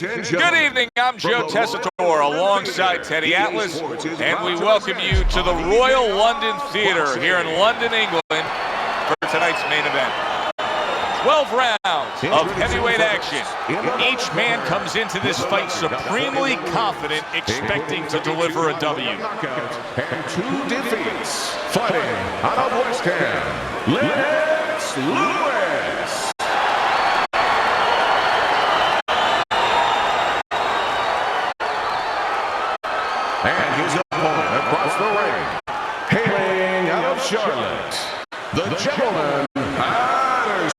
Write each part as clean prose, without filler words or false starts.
Good evening, I'm Joe Tessitore alongside Teddy Atlas, and we welcome you to the Royal London Theatre here in London, England for tonight's main event. 12 rounds of heavyweight action. Each man comes into this fight supremely confident, expecting to deliver a W. And 2 defeats. Fighting out of West Ham, Leonard. And his opponent across the ring, hailing out of Charlotte, the gentleman, Hatton.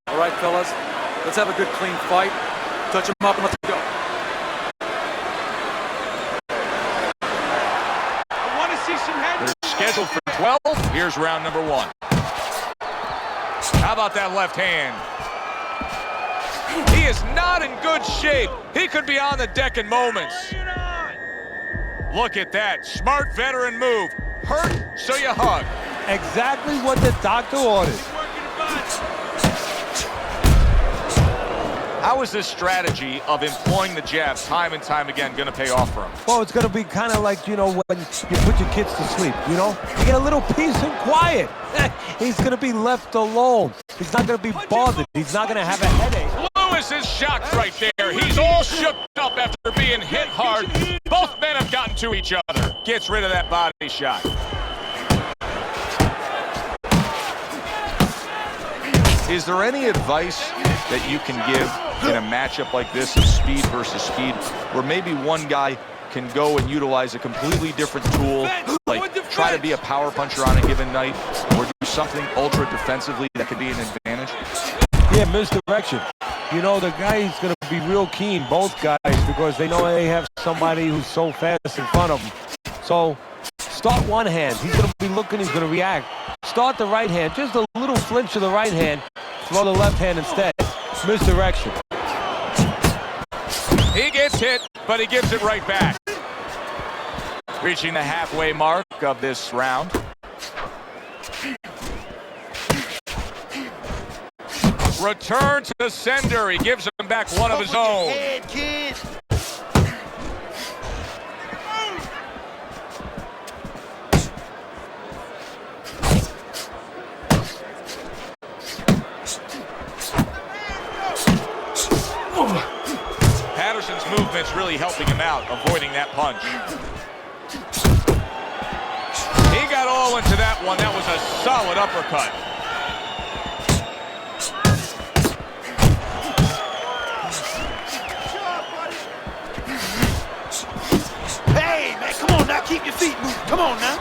All right, fellas. Let's have a good, clean fight. Touch him up and let's go. I want to see some head. They're scheduled for 12. Here's round number 1. How about that left hand? He is not in good shape. He could be on the deck in moments. Look at that. Smart veteran move. Hurt, so you hug. Exactly what the doctor ordered. How is this strategy of employing the jab time and time again going to pay off for him? Well, it's going to be kind of like, you know, when you put your kids to sleep, you know? You get a little peace and quiet. He's going to be left alone. He's not going to be bothered. He's not going to have a headache. Lewis is shocked right there. He's all shook up after being hit hard. Both men have gotten to each other. Gets rid of that body shot. Is there any advice that you can give in a matchup like this of speed versus speed, where maybe one guy can go and utilize a completely different tool, like try to be a power puncher on a given night, or do something ultra defensively that could be an advantage? Yeah, misdirection. You know, the guy's going to be real keen, both guys, because they know they have somebody who's so fast in front of them. So start one hand. He's going to be looking, he's going to react. Start the right hand, just a little flinch of the right hand, throw the left hand instead. Misdirection. He gets hit, but he gives it right back. Reaching the halfway mark of this round. Return to the sender. He gives him back one of his own. Patterson's movement's really helping him out, avoiding that punch. He got all into that one. That was a solid uppercut. Hey, man, come on now. Keep your feet moving. Come on now.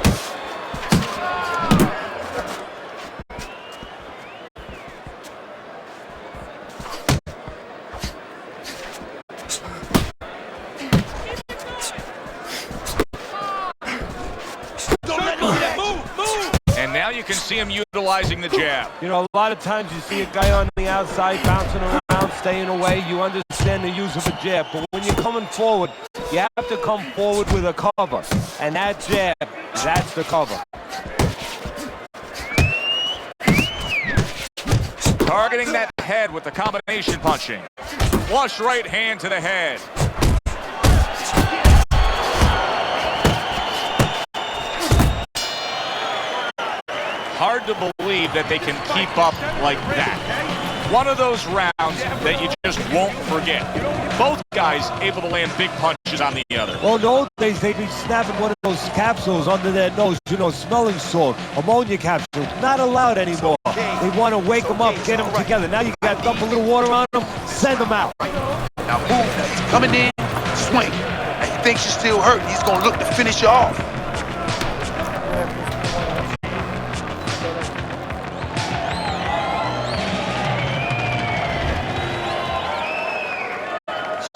And now you can see him utilizing the jab. You know, a lot of times you see a guy on the outside bouncing around, staying away. You understand the use of a jab. But when you're coming forward, you have to come forward with a cover. And that jab, that's the cover. Targeting that head with the combination punching. Flush right hand to the head. Hard to believe that they can keep up like that. One of those rounds that you just won't forget. Both guys able to land big punches on the other. Well, in the old days, they'd be snapping one of those capsules under their nose, you know, smelling salt, ammonia capsules. Not allowed anymore. They want to wake them up, get them together. Now you got to dump a little water on them, send them out. Now move. He's coming in, swing. And he thinks you're still hurt. He's going to look to finish you off.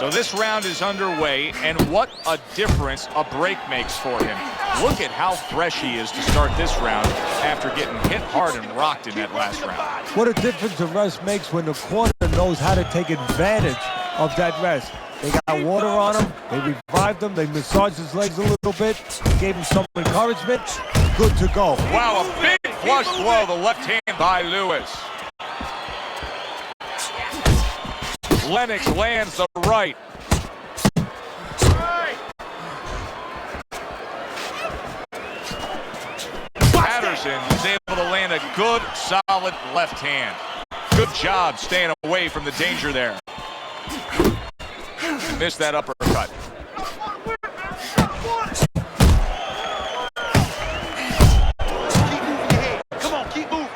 So this round is underway, and what a difference a break makes for him. Look at how fresh he is to start this round after getting hit hard and rocked in that last round. What a difference a rest makes when the corner knows how to take advantage of that rest. They got water on him, they revived him, they massaged his legs a little bit, gave him some encouragement. Good to go. Wow, a big flush blow, the left hand by Lewis. Lennox lands the right. Patterson is able to land a good, solid left hand. Good job staying away from the danger there. Missed that uppercut. Come on, keep moving.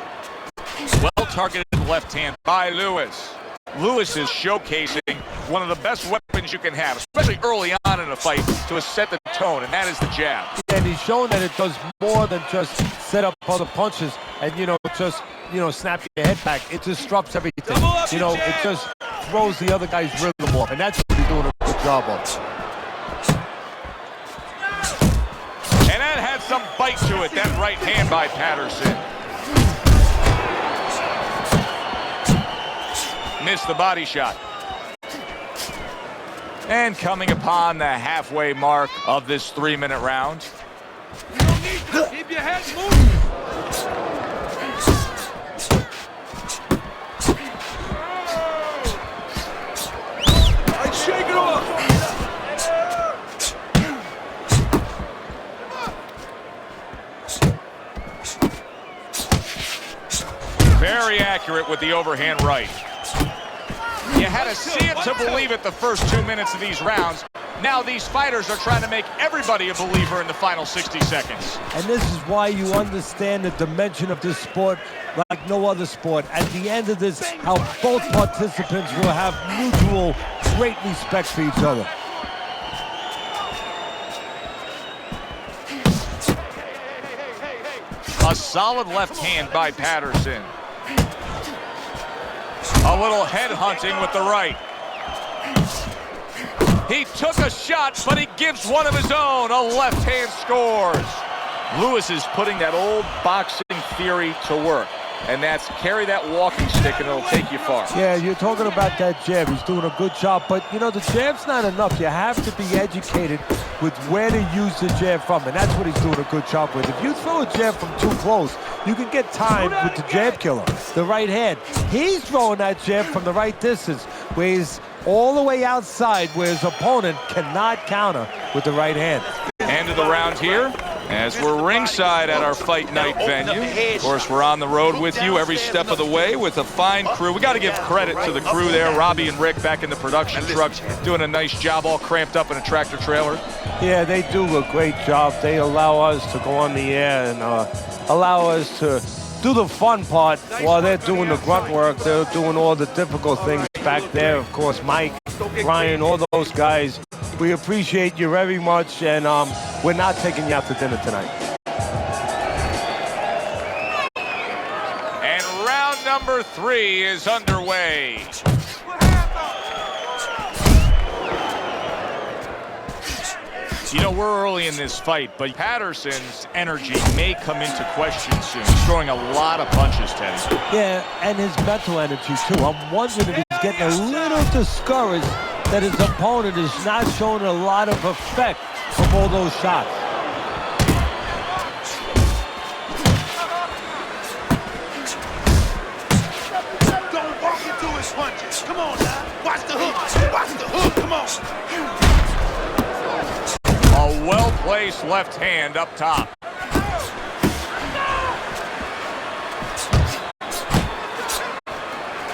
Well-targeted left hand by Lewis. Lewis is showcasing one of the best weapons you can have, especially early on in a fight, to set the tone, and that is the jab. And he's shown that it does more than just set up other punches and, just, snap your head back. It disrupts everything. It just throws the other guy's rhythm off, and that's what he's doing a good job of. And that had some bite to it, that right hand by Patterson. Missed the body shot. And coming upon the halfway mark of this 3-minute round. Keep your head moving. Shake it off. Very accurate with the overhand right. You had to see it to believe it the first 2 minutes of these rounds. Now these fighters are trying to make everybody a believer in the final 60 seconds. And this is why you understand the dimension of this sport like no other sport. At the end of this, how both participants will have mutual great respect for each other. A solid left hand by Patterson. A little head hunting with the right. He took a shot, but he gives one of his own. A left hand scores. Lewis is putting that old boxing theory to work, and that's carry that walking stick and it'll take you far. Yeah, you're talking about that jab. He's doing a good job, but the jab's not enough. You have to be educated with where to use the jab from, and that's what he's doing a good job with. If you throw a jab from too close, you can get timed with the jab killer, the right hand. He's throwing that jab from the right distance, where he's all the way outside, where his opponent cannot counter with the right hand. End of the round here, as we're ringside at our fight night venue. Of course, we're on the road with you every step of the way with a fine crew. We got to give credit to the crew there. Robbie and Rick back in the production trucks doing a nice job, all cramped up in a tractor trailer. Yeah, they do a great job. They allow us to go on the air and allow us to do the fun part while they're doing the grunt work. They're doing all the difficult things back there. Of course, Mike, Ryan, all those guys. We appreciate you very much, and we're not taking you out to dinner tonight. And round number 3 is underway. We're early in this fight, but Patterson's energy may come into question soon. He's throwing a lot of punches, Teddy. Yeah, and his mental energy, too. I'm wondering if he's getting a little discouraged that his opponent is not showing a lot of effect from all those shots. Don't walk into his punches. Come on now. Watch the hook. Watch the hook. Come on. A well-placed left hand up top.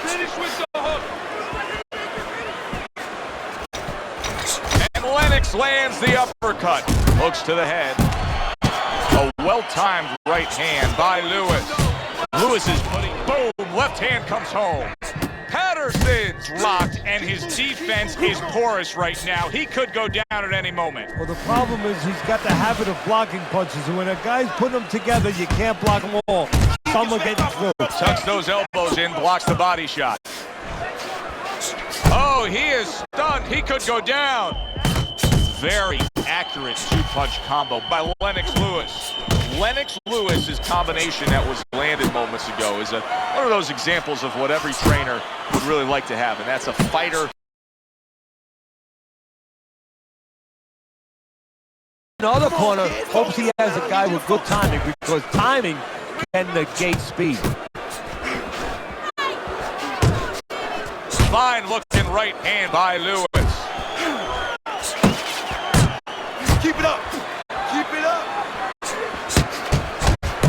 Finish with the hook. And Lennox lands the uppercut. Hooks to the head. A well-timed right hand by Lewis. Lewis is putting, boom, left hand comes home. Patterson's locked, and his defense is porous right now. He could go down at any moment. Well, the problem is he's got the habit of blocking punches, and when a guy's putting them together, you can't block them all. Some are getting through. Tucks those elbows in, blocks the body shot. Oh, he is stunned. He could go down. Very accurate two-punch combo by Lennox Lewis. Lennox Lewis's combination that was landed moments ago is one of those examples of what every trainer would really like to have, and that's a fighter. The other corner hopes he has a guy with good timing, because timing can negate speed. Fine looking right hand by Lewis. Keep it up. Keep it up.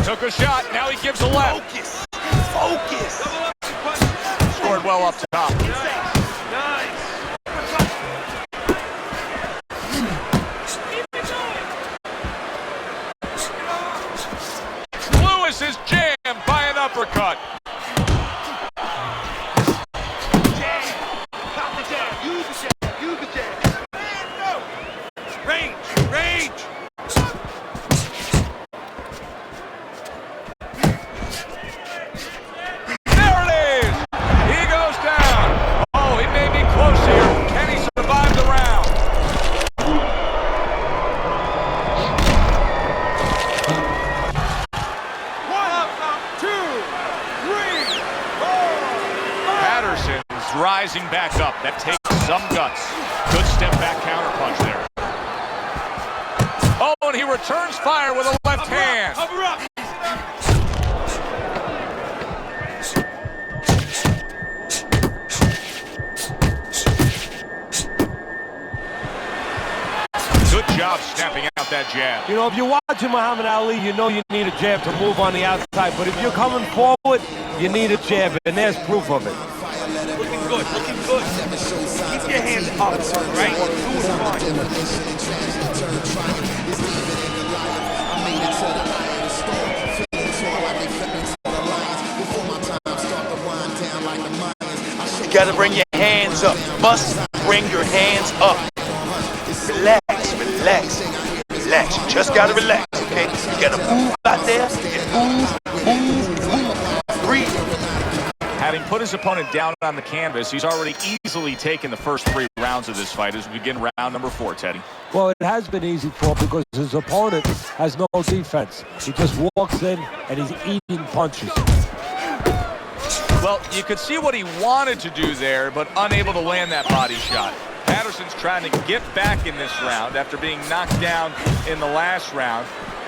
Took a shot, now he gives a left. Focus. Focus. Scored well up top. Nice. Lewis is jammed by an uppercut. Rising back up. That takes some guts. Good step back counter punch there. Oh, and he returns fire with a left hand. Cover up. Good job snapping out that jab. You know, if you're watching Muhammad Ali, you know you need a jab to move on the outside. But if you're coming forward, you need a jab, and there's proof of it. Looking good, looking good. Keep your hands up, right? Doing fine. You gotta bring your hands up. Must bring your hands up. Relax, relax, relax. You just gotta relax, okay? You gotta move out there and move. Breathe. Having put his opponent down on the canvas, he's already easily taken the first 3 rounds of this fight as we begin round number 4, Teddy. Well, it has been easy for him because his opponent has no defense. He just walks in and he's eating punches. Well, you could see what he wanted to do there, but unable to land that body shot. Patterson's trying to get back in this round after being knocked down in the last round.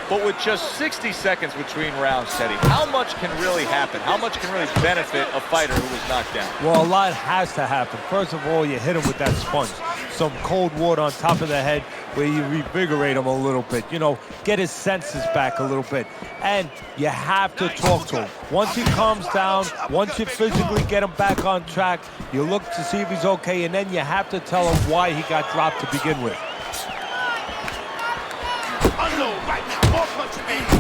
But with just 60 seconds between rounds, Teddy, how much can really happen? How much can really benefit a fighter who was knocked down? Well, a lot has to happen. First of all, you hit him with that sponge. Some cold water on top of the head where you revigorate him a little bit. You know, get his senses back a little bit. And you have to talk to him. Once he calms down, once you physically get him back on track, you look to see if he's okay, and then you have to tell him why he got dropped to begin with.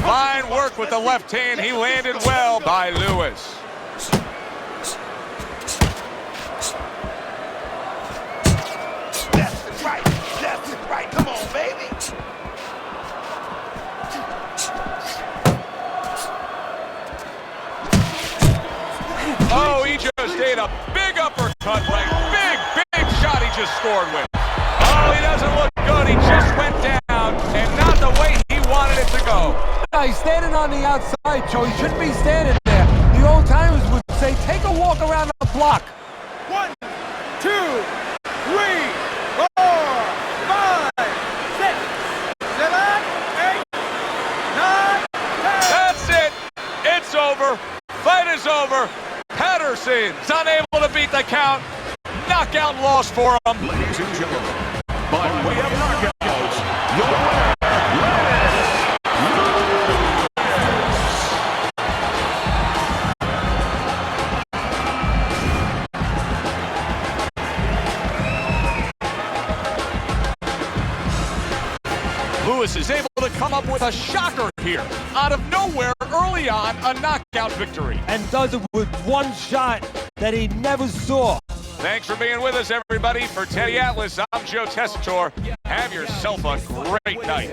Fine work with the left hand. He landed well by Lewis. Left and right, left and right. Come on, baby. Oh, he just ate a big uppercut, right? Big shot he just scored with. Oh, he doesn't look good. He just went down, and not the way he wanted it to go. He's standing on the outside, Joe. He shouldn't be standing there. The old timers would say, take a walk around the block. 1, 2, 3, 4, 5, 6, 7, 8, 9, 10. That's it. It's over. Fight is over. Patterson's unable to beat the count. Knockout loss for him. Ladies and gentlemen, by way of knockouts, your winner, Lewis is able to come up with a shocker here. Out of nowhere, early on, a knockout victory. And does it with one shot that he never saw. Thanks for being with us, everybody. For Teddy Atlas, I'm Joe Tessitore. Have yourself a great night.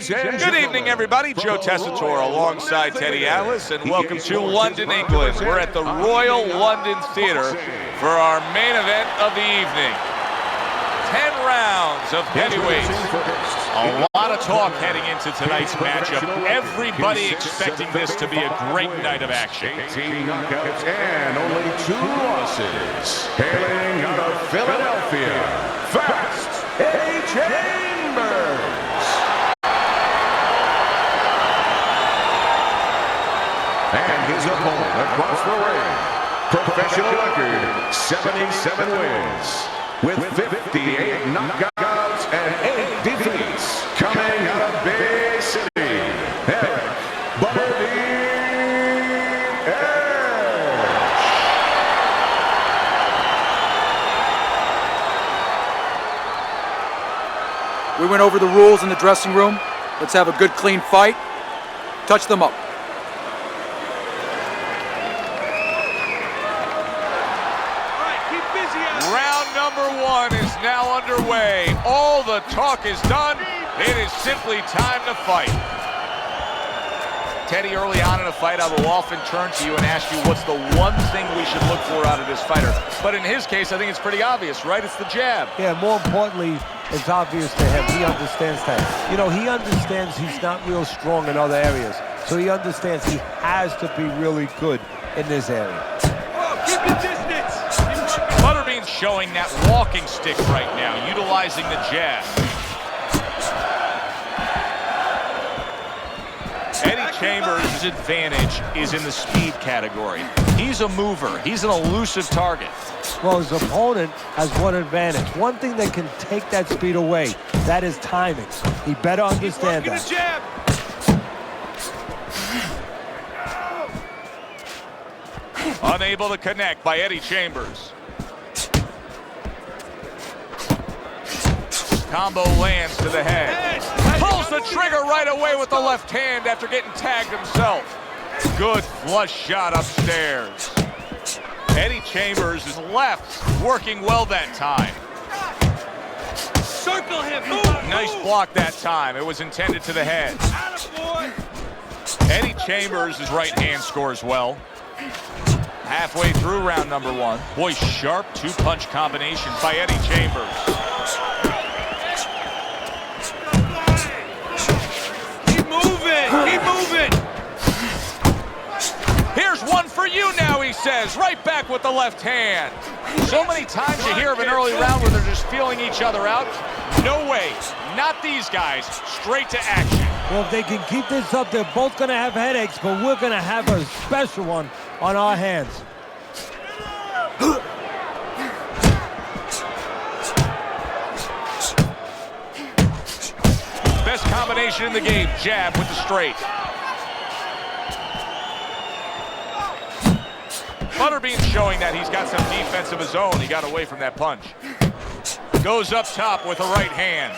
Good evening, everybody. Joe Tessitore alongside Teddy Atlas, and welcome to London, England. We're at the Royal London Theatre for our main event of the evening. 10 rounds of heavyweights. A lot of talk heading into tonight's matchup. Everybody expecting this to be a great night of action. 18 knockouts and only 2 losses. Hailing out of Philadelphia, Fast Eddie Chambers. And his opponent across the ring, professional record, 77 wins, with 58 knockouts and 8 defeats, coming out of Bay City, Eric We went over the rules in the dressing room. Let's have a good, clean fight. Touch them up. Round number 1 is now underway. All the talk is done. It is simply time to fight. Teddy, early on in a fight, I will often turn to you and ask you what's the one thing we should look for out of this fighter. But in his case, I think it's pretty obvious, right? It's the jab. Yeah, more importantly, it's obvious to him. He understands that. You know, he understands he's not real strong in other areas. So he understands he has to be really good in this area. Oh, keep your distance. Butterbean's showing that walking stick right now, utilizing the jab. Eddie Chambers' advantage is in the speed category. He's a mover. He's an elusive target. Well, his opponent has one advantage. One thing that can take that speed away, that is timing. He better understand that. Jab. Unable to connect by Eddie Chambers. Combo lands to the head. Pulls the trigger right away with the left hand after getting tagged himself. Good flush shot upstairs. Eddie Chambers is left working well that time. Circle him. Nice block that time. It was intended to the head. Eddie Chambers' right hand scores well. Halfway through round number 1. Boy, sharp 2-punch combination by Eddie Chambers. Keep moving! Here's one for you now, he says. Right back with the left hand. So many times you hear of an early round where they're just feeling each other out. No way. Not these guys. Straight to action. Well, if they can keep this up, they're both going to have headaches, but we're going to have a special one on our hands. Best combination in the game, jab with the straight. Butterbean's showing that he's got some defense of his own. He got away from that punch. Goes up top with a right hand.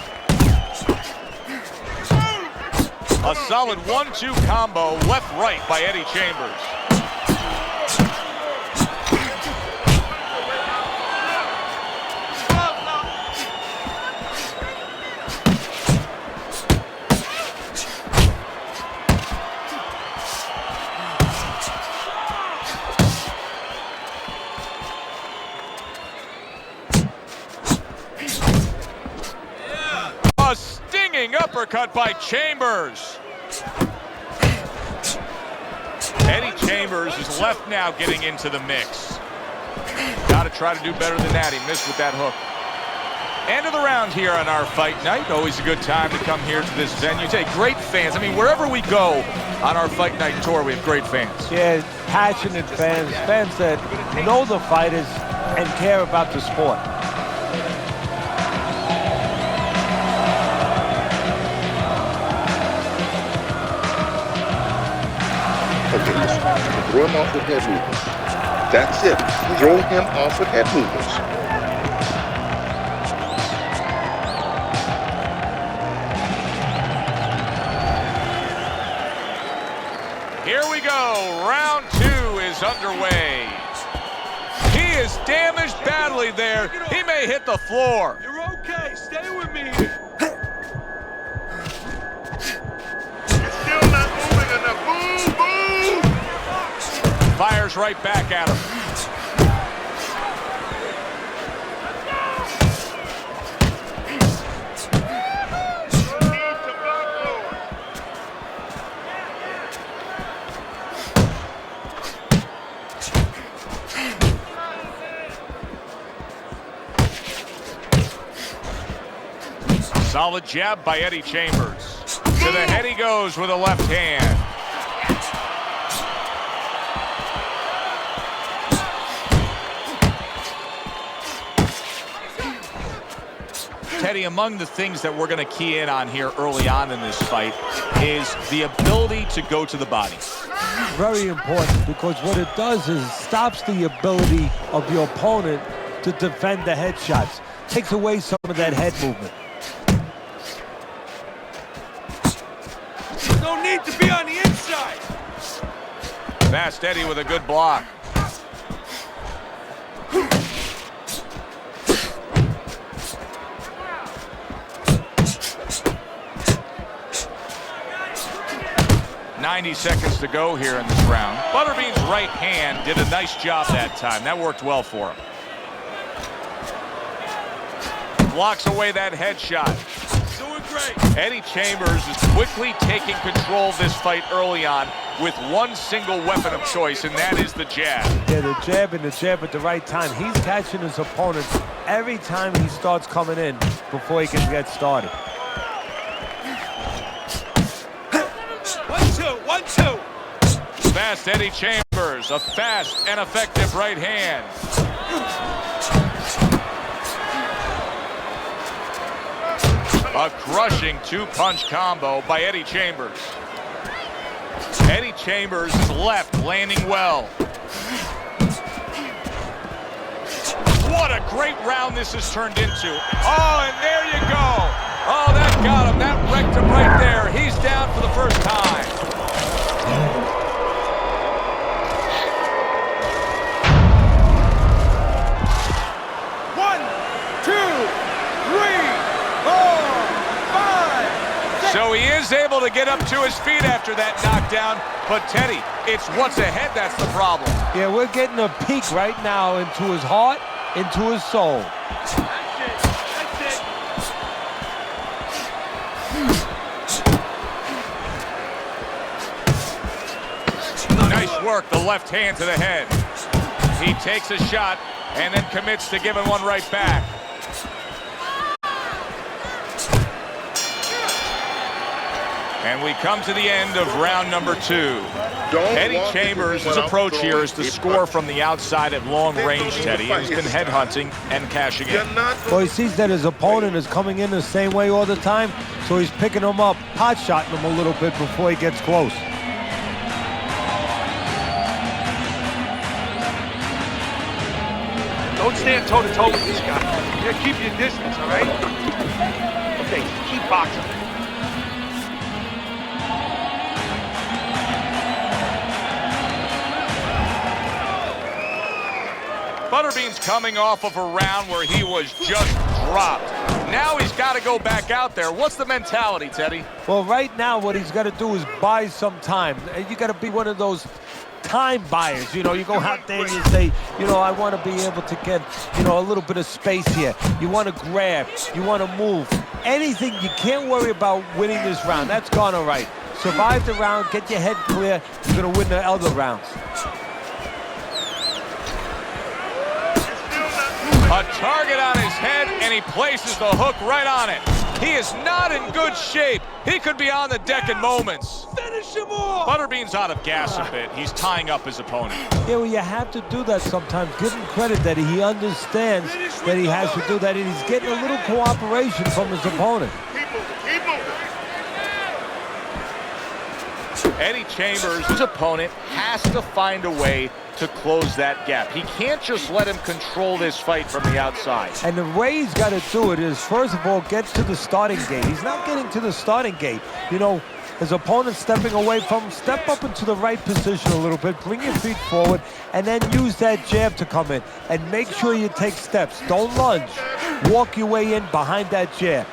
A solid 1-2 combo, left-right by Eddie Chambers. A stinging uppercut by Chambers. Eddie Chambers is left now getting into the mix. Got to try to do better than that. He missed with that hook. End of the round here on our fight night. Always a good time to come here to this venue. Take great fans. I mean, wherever we go on our fight night tour, we have great fans. Yeah, passionate fans, fans that know the fighters and care about the sport. Okay, throw him off with head movements. That's it. Throw him off with head movements. Here we go. Round 2 is underway. damaged badly there. He may hit the floor. You're okay. Stay with me. You're still not moving enough. Move, move! Fires right back at him. Solid jab by Eddie Chambers. To the head he goes with a left hand. Teddy, among the things that we're going to key in on here early on in this fight is the ability to go to the body. Very important, because what it does is stops the ability of your opponent to defend the headshots. Takes away some of that head movement. No need to be on the inside. Fast Eddie with a good block. .90 seconds to go here in this round. Butterbean's right hand did a nice job that time. That worked well for him. Blocks away that headshot. Doing great. Eddie Chambers is quickly taking control of this fight early on with one single weapon of choice, and that is the jab. Yeah, the jab and the jab at the right time. He's catching his opponent every time he starts coming in before he can get started. 1-2. Fast Eddie Chambers, a fast and effective right hand. A crushing two-punch combo by Eddie Chambers. Eddie Chambers' left landing well. What a great round this has turned into. Oh, and there you go. Oh, that got him. That wrecked him right there. He's down for the first time. So he is able to get up to his feet after that knockdown. But Teddy, it's what's ahead that's the problem. Yeah, we're getting a peek right now into his heart, into his soul. Nice work, the left hand to the head. He takes a shot and then commits to giving one right back. And we come to the end of round number 2. Eddie Chambers' approach here is to score from the outside at long range, Teddy. And he's been headhunting and cashing in. Well, he sees that his opponent is coming in the same way all the time, so he's picking him up, pot-shotting him a little bit before he gets close. Don't stand toe-to-toe with this guy. Yeah, keep your distance, all right? Okay, keep boxing. Butterbean's coming off of a round where he was just dropped. Now he's got to go back out there. What's the mentality, Teddy? Well, right now what he's got to do is buy some time. You got to be one of those time buyers. You know, you go out there and you say, you know, I want to be able to get, you know, a little bit of space here. You want to grab, you want to move. Anything, you can't worry about winning this round. That's gone all right. Survive the round, get your head clear. You're going to win the other rounds. A target on his head, and he places the hook right on it. He is not in good shape. He could be on the deck in moments. Finish him off! Butterbean's out of gas a bit. He's tying up his opponent. Yeah, well, you have to do that sometimes. Give him credit that he understands that he has to do that, and he's getting a little cooperation from his opponent. Keep moving. Eddie Chambers, his opponent, has to find a way to close that gap. He can't just let him control this fight from the outside. And the way he's got to do it is, first of all, get to the starting gate. He's not getting to the starting gate. You know, his opponent stepping away from him, step up into the right position a little bit, bring your feet forward, and then use that jab to come in. And make sure you take steps. Don't lunge. Walk your way in behind that jab.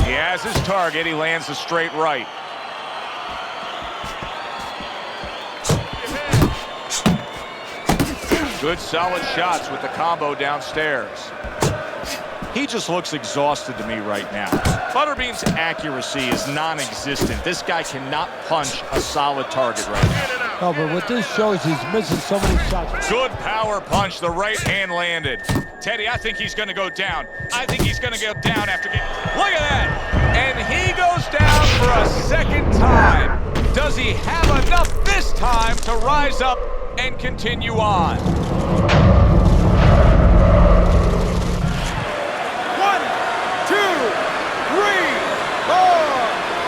He has his target. He lands a straight right. Good solid shots with the combo downstairs. He just looks exhausted to me right now. Butterbean's accuracy is non-existent. This guy cannot punch a solid target right now. No, but what this shows, he's missing so many shots. Good power punch. The right hand landed. Teddy, I think he's going to go down. I think he's going to go down after getting... Look at that! And he goes down for a second time. Does he have enough this time to rise up and continue on? 1, 2, 3, 4,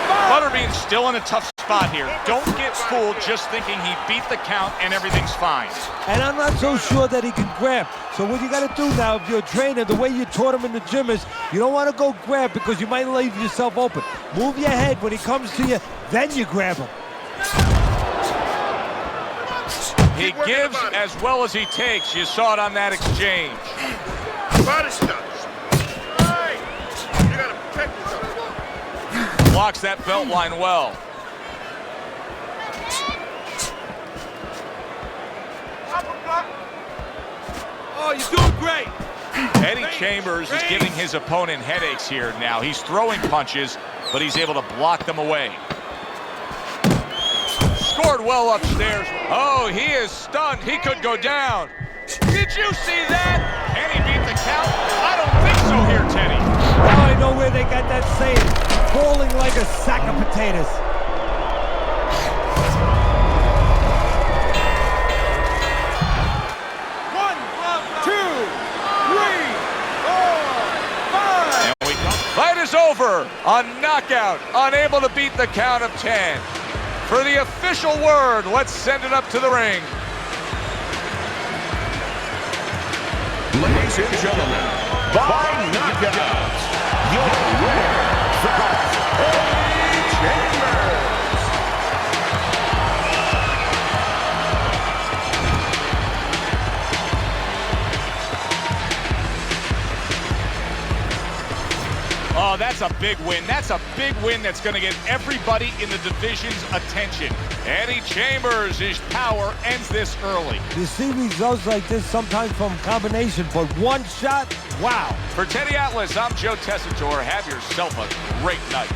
5. Butterbean's still in a tough spot here. Don't get fooled just thinking he beat the count and everything's fine. And I'm not so sure that he can grab. So what you got to do now, if you're a trainer, the way you taught him in the gym is you don't want to go grab because you might leave yourself open. Move your head when he comes to you, then you grab him. He gives as well as he takes. You saw it on that exchange. Body shots. Right. You gotta protect yourself. Blocks that belt line well. Oh, you're doing great. Eddie Chambers is giving his opponent headaches here now. He's throwing punches, but he's able to block them away. Scored well upstairs. Oh, he is stunned. He could go down. Did you see that? And he beat the count? I don't think so here, Teddy. Now I know where they got that saying, falling like a sack of potatoes. Fight is over. A knockout. Unable to beat the count of 10. For the official word, let's send it up to the ring. Ladies and gentlemen, by knockout, your winner, Eddie Chambers. Oh, that's a big win. That's a big win that's going to get everybody in the division's attention. Eddie Chambers, his power ends this early. You see results like this sometimes from combination, but one shot, wow. For Teddy Atlas, I'm Joe Tessitore. Have yourself a great night.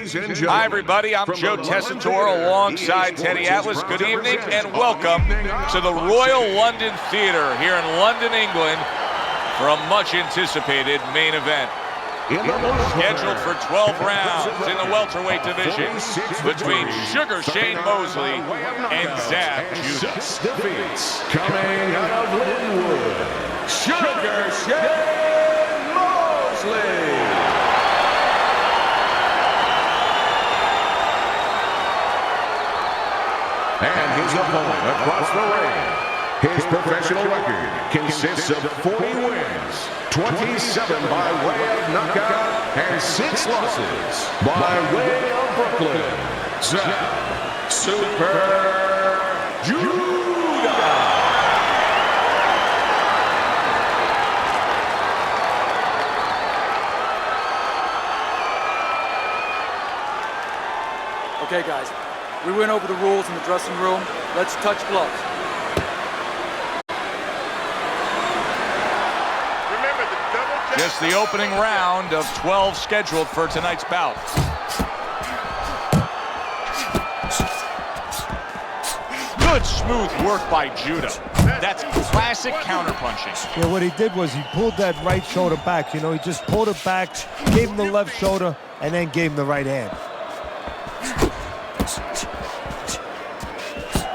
Ladies and gentlemen, Hi, everybody. I'm Joe Tessitore alongside Teddy Atlas. Good evening and welcome to the Royal London Theatre here in London, England for a much-anticipated main event. Scheduled for 12 rounds in the welterweight division between Sugar Shane Mosley and Zab Judah. Defeats coming out of Linwood, Sugar Shane Mosley. And his opponent across the ring. His professional record consists of 40 wins, 27 by way of knockout, and 6 losses by way of Brooklyn. Zab Super Judah. Okay, guys, we went over the rules in the dressing room. Let's touch gloves. Just the opening round of 12 scheduled for tonight's bout. Good smooth work by Judah. That's classic counterpunching. Yeah, what he did was he pulled that right shoulder back. You know, he just pulled it back, gave him the left shoulder, and then gave him the right hand.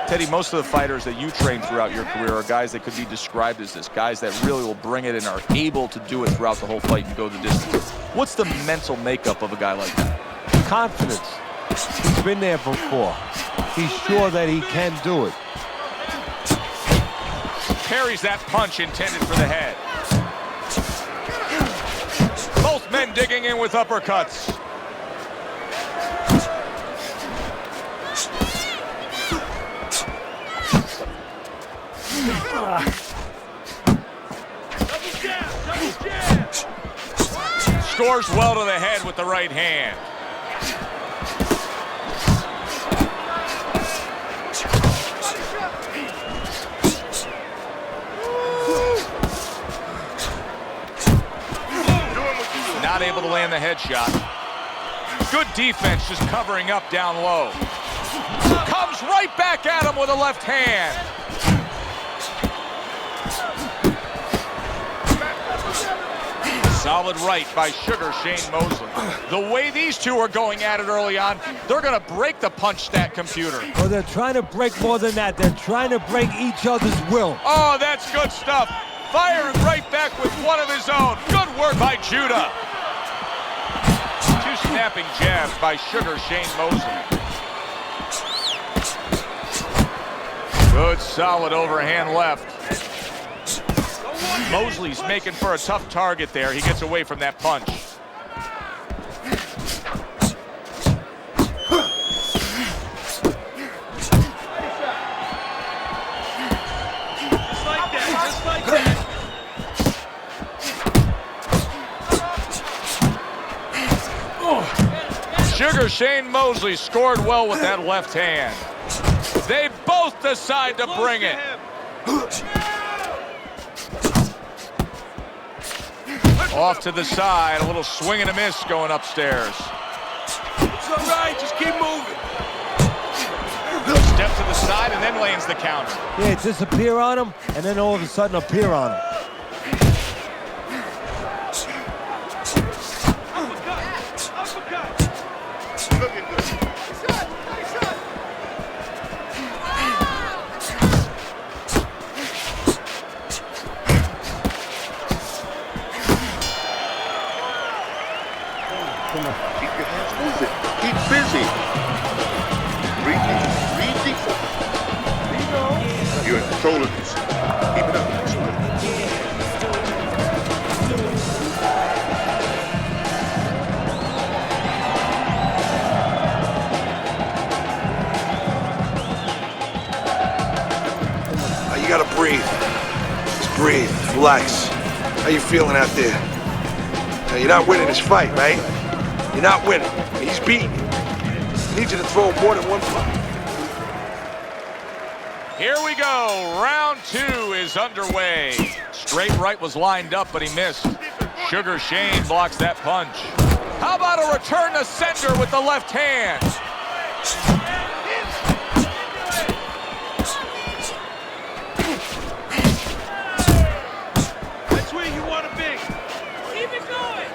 Teddy, most of the fighters that you train throughout your career are guys that could be described as this, guys that really will bring it and are able to do it throughout the whole fight and go the distance. What's the mental makeup of a guy like that? Confidence. He's been there before. He's sure that he can do it. Parries that punch intended for the head. Both men digging in with uppercuts. Scores well to the head with the right hand. Not able to land the headshot. Good defense, just covering up down low. Comes right back at him with a left hand. Solid right by Sugar Shane Mosley. The way these two are going at it early on, they're going to break the punch stat computer. Well, they're trying to break more than that. They're trying to break each other's will. Oh, that's good stuff. Firing right back with one of his own. Good work by Judah. Two snapping jabs by Sugar Shane Mosley. Good, solid overhand left. Mosley's making for a tough target there. He gets away from that punch. Just like that, just like that. Sugar Shane Mosley scored well with that left hand. They both decide to bring it. Off to the side, a little swing and a miss going upstairs. It's all right, just keep moving. Step to the side and then lands the counter. Yeah, disappear on him, and then all of a sudden appear on him. Uppercut. Looking good. Keep your hands moving. Keep busy. Breathe deep. You're in control of this. Keep it up. Now you gotta breathe. Just breathe. Relax. How you feeling out there? Now you're not winning this fight, right? You're not winning. He's beating you. He needs you to throw more than one punch. Here we go. Round 2 is underway. Straight right was lined up, but he missed. Sugar Shane blocks that punch. How about a return to sender with the left hand? That's where you want to be. Keep it going.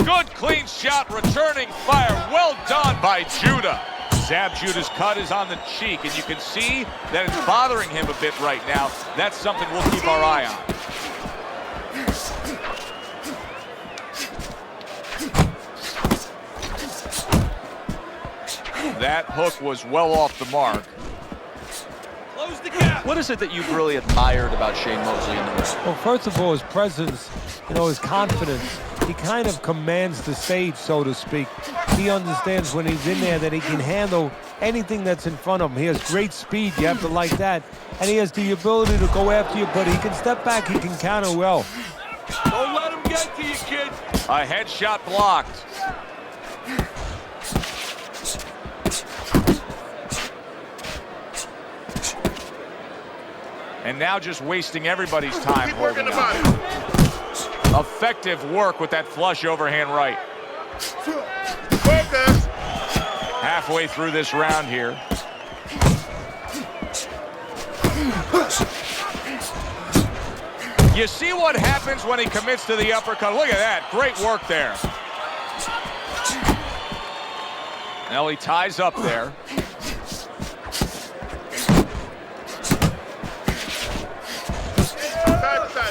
Good clean shot, returning fire. Well done by Judah. Zab Judah's cut is on the cheek, and you can see that it's bothering him a bit right now. That's something we'll keep our eye on. That hook was well off the mark. Close the gap. What is it that you've really admired about Shane Mosley in the ring? Well, first of all, his presence, his confidence. He kind of commands the stage, so to speak. He understands when he's in there that he can handle anything that's in front of him. He has great speed, you have to like that. And he has the ability to go after you, but he can step back, he can counter well. Don't let him get to you, kid. A headshot blocked. And now just wasting everybody's time. Keep working the holding body. on. Effective work with that flush overhand right. Focus. Halfway through this round here. You see what happens when he commits to the uppercut. Look at that. Great work there. Now he ties up there.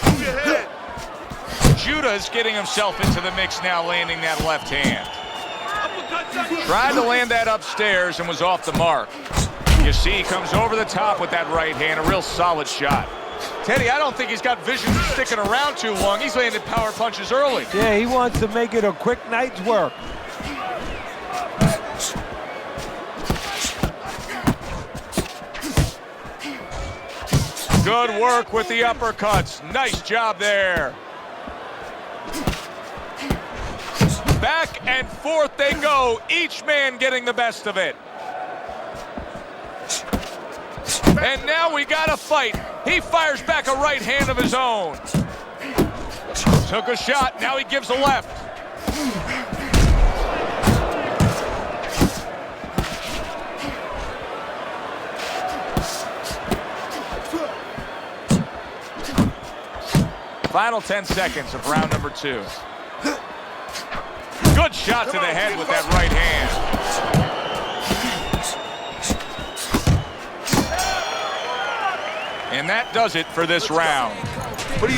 Move your head. Judah is getting himself into the mix now, landing that left hand. Tried to land that upstairs and was off the mark. You see he comes over the top with that right hand, a real solid shot. Teddy, I don't think he's got vision for sticking around too long. He's landed power punches early. Yeah, he wants to make it a quick night's work. Good work with the uppercuts. Nice job there. Back and forth they go, each man getting the best of it. And now we got a fight. He fires back a right hand of his own. Took a shot, now he gives a left. Final 10 seconds of round number 2. Good shot to the head with that right hand. And that does it for this round.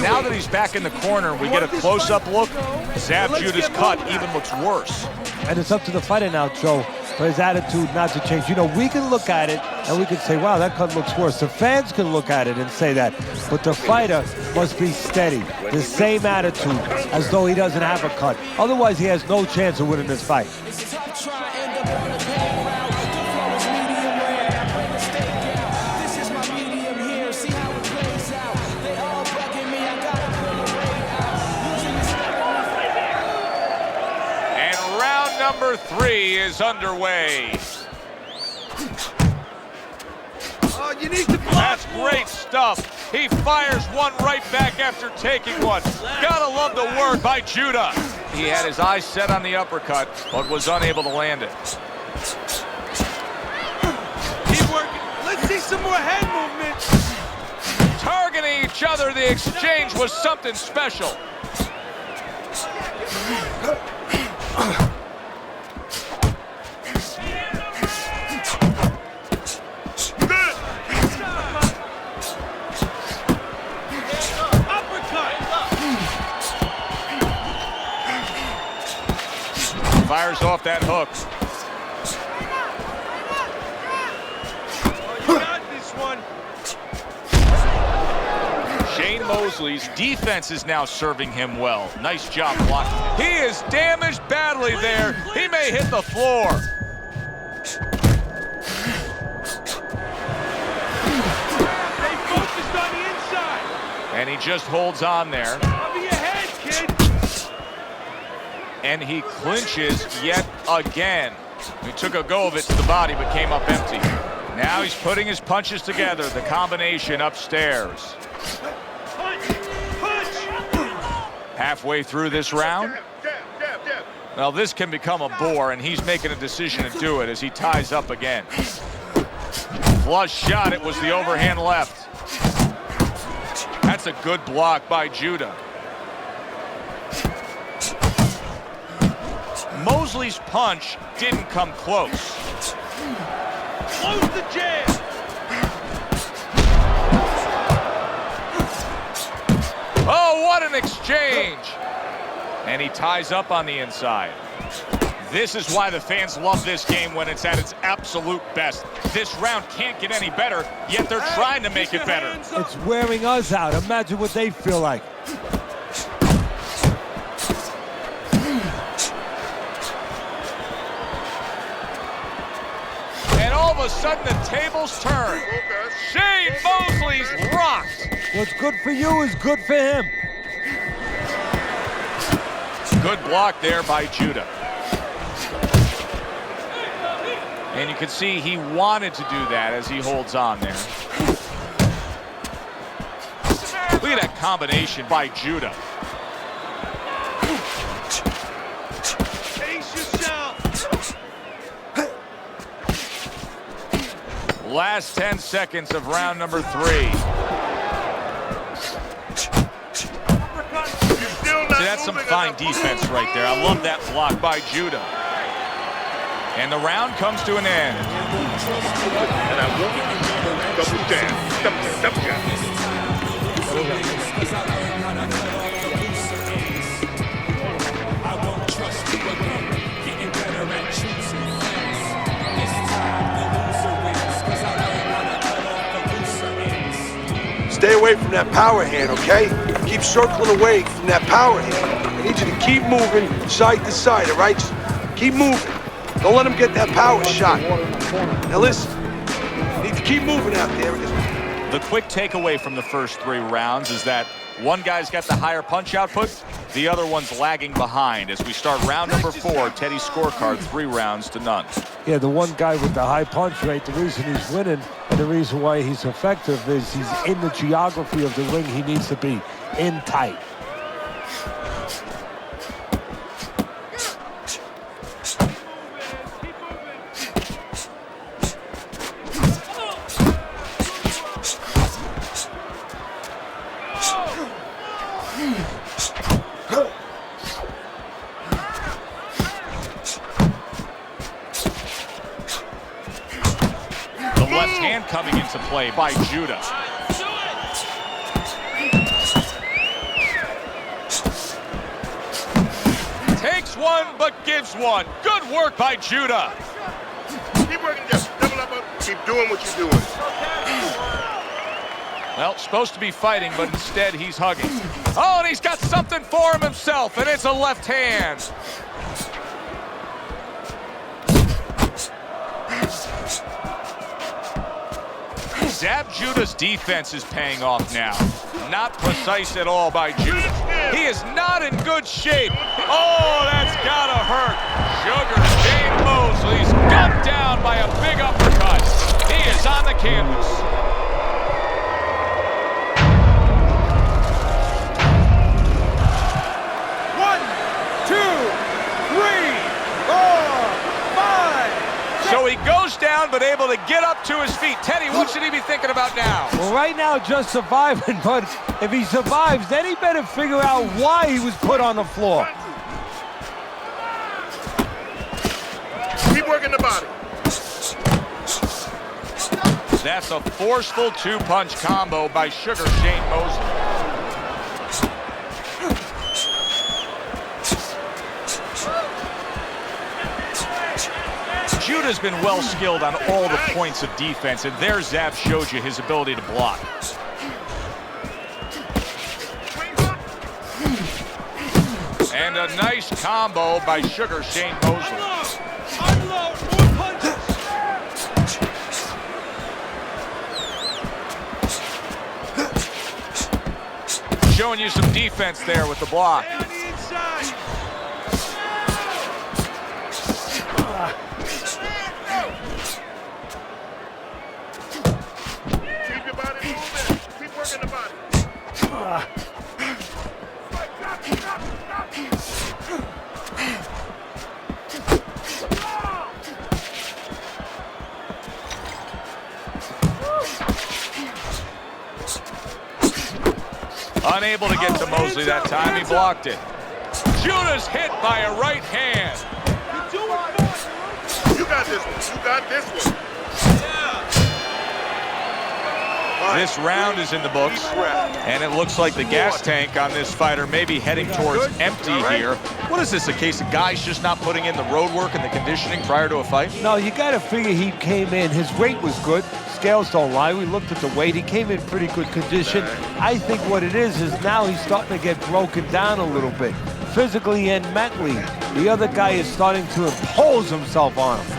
Now that he's back in the corner, we get a close-up look. Zab Judah's cut even looks worse. And it's up to the fighter now, Joe, for his attitude not to change. We can look at it and we can say, wow, that cut looks worse. The fans can look at it and say that. But the fighter must be steady, the same attitude, as though he doesn't have a cut. Otherwise, he has no chance of winning this fight. Number 3 is underway. Oh, you need to block. That's great stuff. He fires one right back after taking one. Gotta love the work by Judah. He had his eyes set on the uppercut, but was unable to land it. Keep working. Let's see some more head movement. Targeting each other, the exchange was something special. Fires off that hook. Oh, you got this one. Shane Mosley's defense is now serving him well. Nice job blocking. He is damaged badly there. He may hit the floor. Stay focused on the inside. And he just holds on there. Cover your head, kid. And he clinches yet again. He took a go of it to the body, but came up empty. Now he's putting his punches together, the combination upstairs. Punch! Punch! Halfway through this round. Well, this can become a bore, and he's making a decision to do it as he ties up again. Flush shot, it was the overhand left. That's a good block by Judah. Mosley's punch didn't come close. Close the jab. Oh, what an exchange! And he ties up on the inside. This is why the fans love this game when it's at its absolute best. This round can't get any better, yet they're trying to make it better. It's wearing us out. Imagine what they feel like. And all of a sudden the tables turn. Shane Mosley's rocked. What's good for you is good for him. Good block there by Judah. And you can see he wanted to do that as he holds on there. Look at that combination by Judah. Pace yourself. Last 10 seconds of round number 3. See, that's some fine defense right there. I love that block by Judah. And the round comes to an end. And I won't double jab. Double jab. Stay away from that power hand, okay? Keep circling away from that power hand. I need you to keep moving side to side, all right? Just keep moving. Don't let him get that power shot. Now listen, you need to keep moving out there. The quick takeaway from the first 3 rounds is that one guy's got the higher punch output, the other one's lagging behind. As we start round number 4, Teddy's scorecard 3 rounds to none. Yeah, the one guy with the high punch rate, the reason he's winning and the reason why he's effective is he's in the geography of the ring he needs to be, in tight. Coming into play by Judah. Takes one, but gives one. Good work by Judah. Keep working, just double up. Keep doing what you're doing. Well, supposed to be fighting, but instead he's hugging. Oh, and he's got something for him himself, and it's a left hand. Zab Judah's defense is paying off now. Not precise at all by Judah. He is not in good shape. Oh, that's gotta hurt. Sugar Shane Mosley's gunned down by a big uppercut. He is on the canvas. So he goes down, but able to get up to his feet. Teddy, what should he be thinking about now? Well, right now, just surviving, but if he survives, then he better figure out why he was put on the floor. Keep working the body. That's a forceful 2-punch combo by Sugar Shane Mosley. Judah's been well skilled on all the points of defense, and there Zab shows you his ability to block. And a nice combo by Sugar Shane Mosley. Unload, more punches. Showing you some defense there with the block. On the inside. Keep your body moving. Keep working the body. unable to get to Mosley that time. He blocked it. Judah's hit by a right hand. You got this one. You got this one. This round is in the books, and it looks like the gas tank on this fighter may be heading towards empty here. What is this, a case of guys just not putting in the road work and the conditioning prior to a fight? No, you got to figure he came in. His weight was good. Scales don't lie. We looked at the weight. He came in pretty good condition. I think what it is now he's starting to get broken down a little bit, physically and mentally. The other guy is starting to impose himself on him.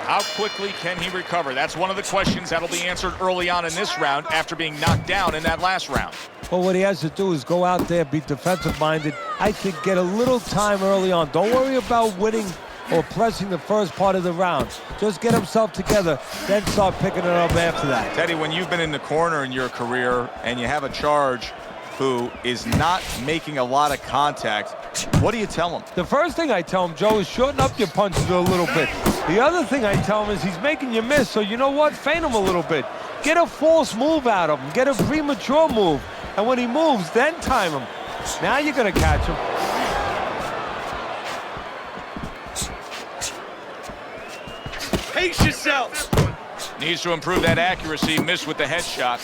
How quickly can he recover? That's one of the questions that'll be answered early on in this round after being knocked down in that last round. Well, what he has to do is go out there, be defensive-minded. I think get a little time early on. Don't worry about winning or pressing the first part of the round. Just get himself together, then start picking it up after that. Teddy, when you've been in the corner in your career and you have a charge who is not making a lot of contact, what do you tell him? The first thing I tell him, Joe, is shorten up your punches a little bit. The other thing I tell him is he's making you miss, so you know what? Feint him a little bit. Get a false move out of him. Get a premature move. And when he moves, then time him. Now you're going to catch him. Pace yourself. Needs to improve that accuracy. Missed with the headshot.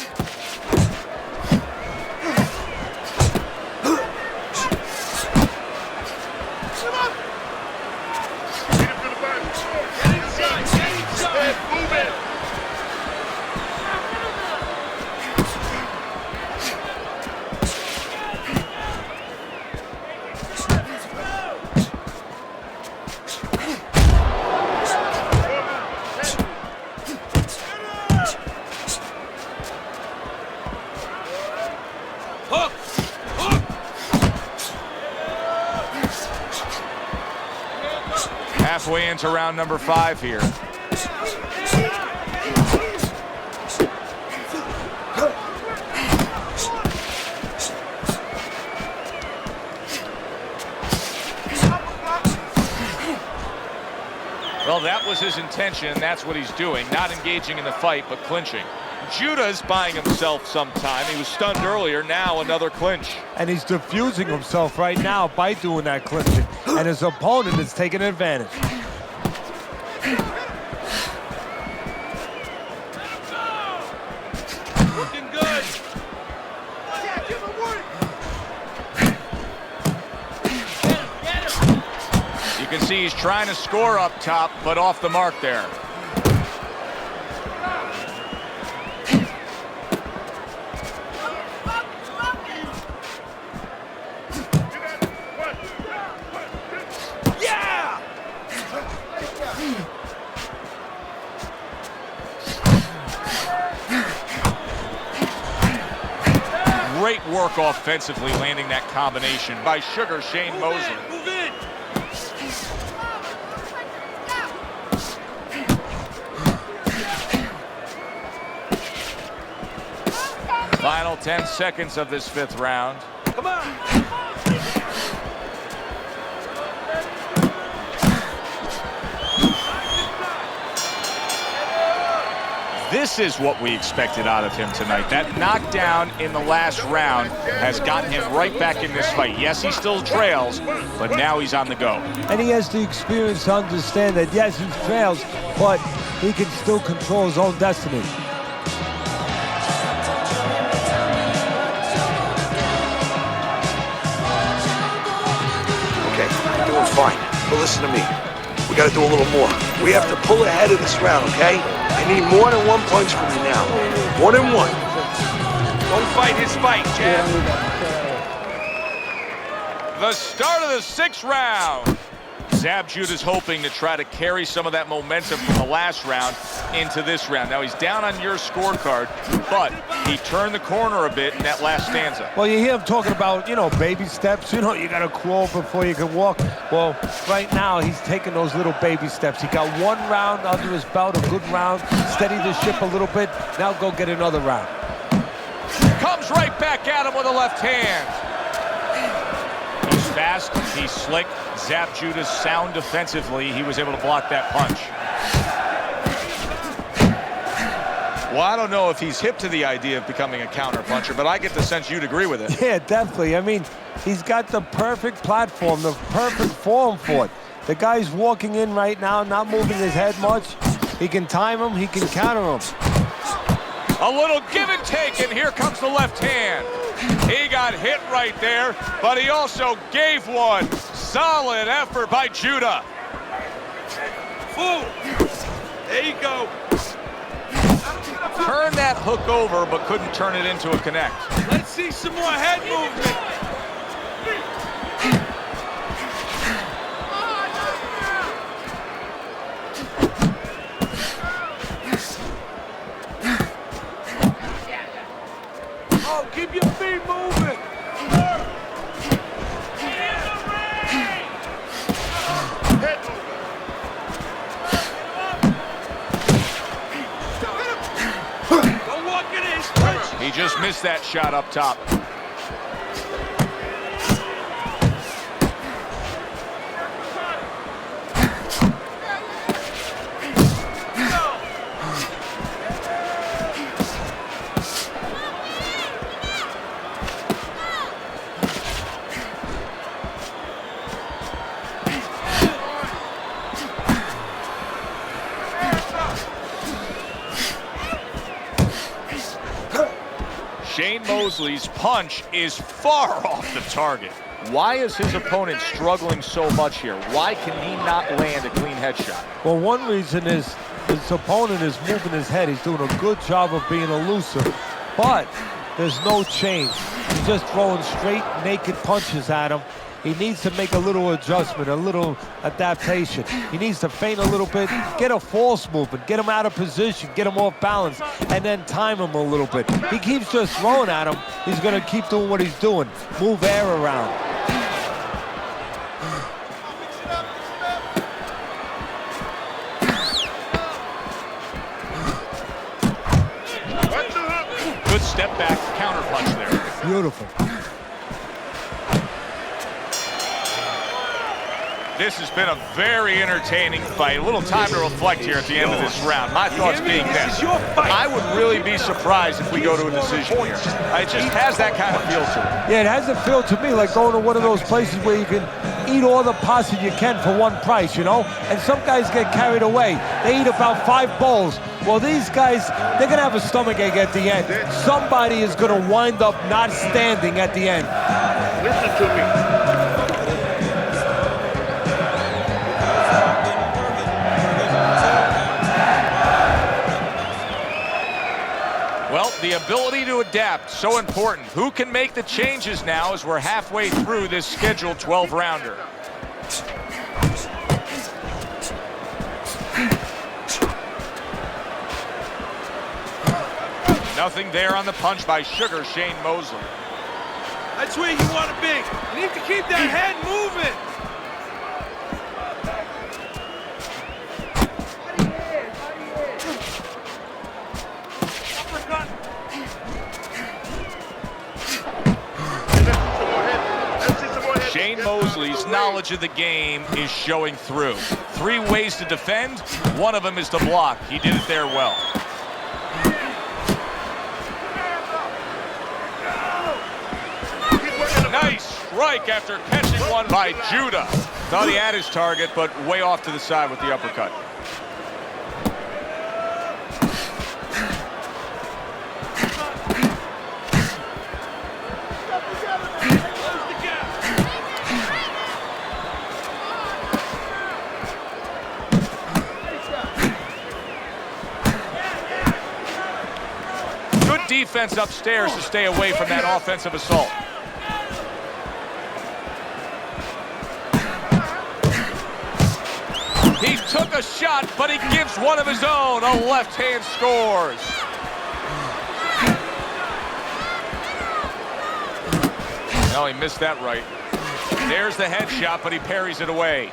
Halfway into round number 5 here. Well, that was his intention, and that's what he's doing. Not engaging in the fight, but clinching. Judah's buying himself some time. He was stunned earlier, now another clinch. And he's diffusing himself right now by doing that clinching. And his opponent is taking advantage. Looking good. You can see he's trying to score up top, but off the mark there. Great work offensively, landing that combination by Sugar Shane Mosley. Move in. Final 10 seconds of this 5th round. Come on. This is what we expected out of him tonight. That knockdown in the last round has gotten him right back in this fight. Yes, he still trails, but now he's on the go. And he has the experience to understand that, yes, he trails, but he can still control his own destiny. Okay, you're doing fine. But listen to me. We gotta do a little more. We have to pull ahead of this round, okay? I need more than 1 punch from you now. More than 1. Don't fight his fight, Jab. The start of the 6th round. Zab Judah's hoping to try to carry some of that momentum from the last round into this round. Now he's down on your scorecard, but he turned the corner a bit in that last stanza. Well, you hear him talking about, you know, baby steps. You know, you got to crawl before you can walk. Well, right now, he's taking those little baby steps. He got 1 round under his belt, a good round, steady the ship a little bit. Now go get another round. Comes right back at him with a left hand. He's fast, he's slick. zap Judah sound defensively. He was able to block that punch. Well, I don't know if he's hip to the idea of becoming a counter-puncher, but I get the sense you'd agree with it. Yeah, definitely. I mean, he's got the perfect platform, the perfect form for it. The guy's walking in right now, not moving his head much. He can time him, he can counter him. A little give and take, and here comes the left hand. He got hit right there, but he also gave one. Solid effort by Judah. Ooh. There you go. Turned that hook over, but couldn't turn it into a connect. Let's see some more head movement. Oh, keep your feet moving. He just missed that shot up top. Shane Mosley's punch is far off the target. Why is his opponent struggling so much here? Why can he not land a clean headshot? Well, one reason is his opponent is moving his head. He's doing a good job of being elusive, but there's no change. He's just throwing straight, naked punches at him. He needs to make a little adjustment, a little adaptation. He needs to feint a little bit, get a false movement, get him out of position, get him off balance, and then time him a little bit. He keeps just throwing at him. He's going to keep doing what he's doing, move air around. Good step back counter punch there. Beautiful. This has been a very entertaining fight. A little time to reflect here at the end of this round. My thoughts being this: I would really be surprised if we go to a decision here. It just has that kind of feel to it. Yeah, it has a feel to me like going to one of those places where you can eat all the pasta you can for one price, you know? And some guys get carried away. They eat about 5 bowls. Well, these guys, they're going to have a stomachache at the end. Somebody is going to wind up not standing at the end. Listen to me. Well, the ability to adapt, so important. Who can make the changes now as we're halfway through this scheduled 12-rounder? Nothing there on the punch by Sugar Shane Mosley. That's where you want to be. You need to keep that head moving. Shane Mosley's knowledge of the game is showing through. 3 ways to defend. One of them is to block. He did it there well. Nice strike after catching one by Judah. Thought he had his target, but way off to the side with the uppercut. Good defense upstairs to stay away from that offensive assault. He took a shot, but he gives one of his own. A left hand scores. No, he missed that right. There's the headshot, but he parries it away.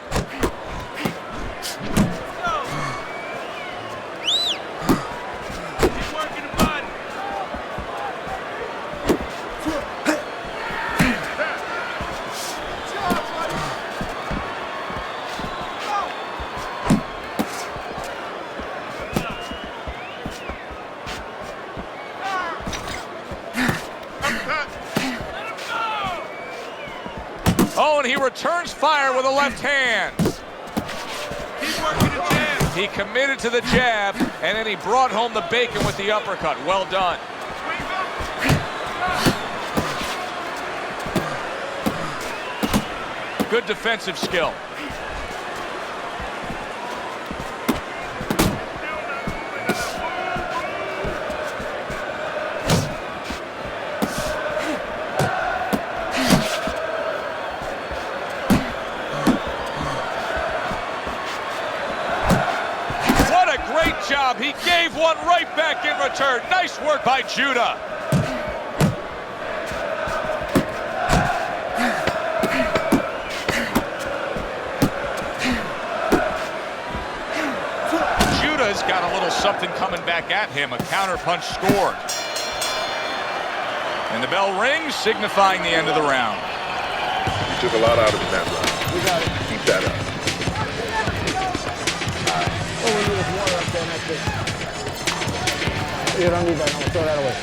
returns fire with a left hand. Keep working the jab. He committed to the jab, and then he brought home the bacon with the uppercut. Well done. Good defensive skill. Job. He gave one right back in return. Nice work by Judah. Judah's got a little something coming back at him. A counter punch scored. And the bell rings, signifying the end of the round. You took a lot out of him that round. We got it. Keep that up. You don't need that. No, throw that away.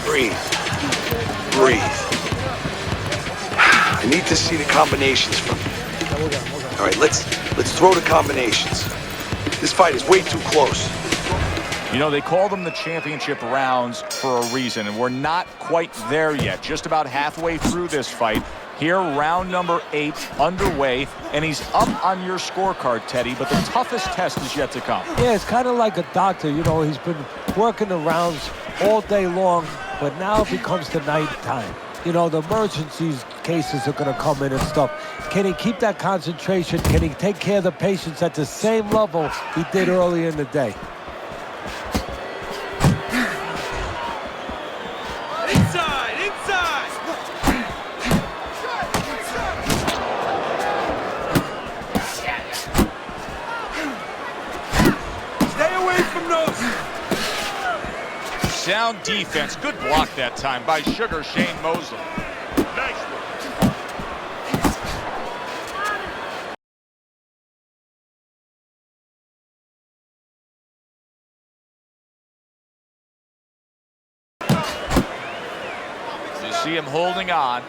Breathe. Breathe. I need to see the combinations from you. All right, let's throw the combinations. This fight is way too close. You know, they call them the championship rounds for a reason, and we're not quite there yet. Just about halfway through this fight. Here, round number 8 underway, and he's up on your scorecard, Teddy, but the toughest test is yet to come. Yeah, it's kind of like a doctor. You know, he's been working the rounds all day long, but now it becomes the night time. You know, the emergency cases are going to come in and stuff. Can he keep that concentration? Can he take care of the patients at the same level he did earlier in the day? Sound defense. Good block that time by Sugar Shane Mosley. Nice one. You see him holding on.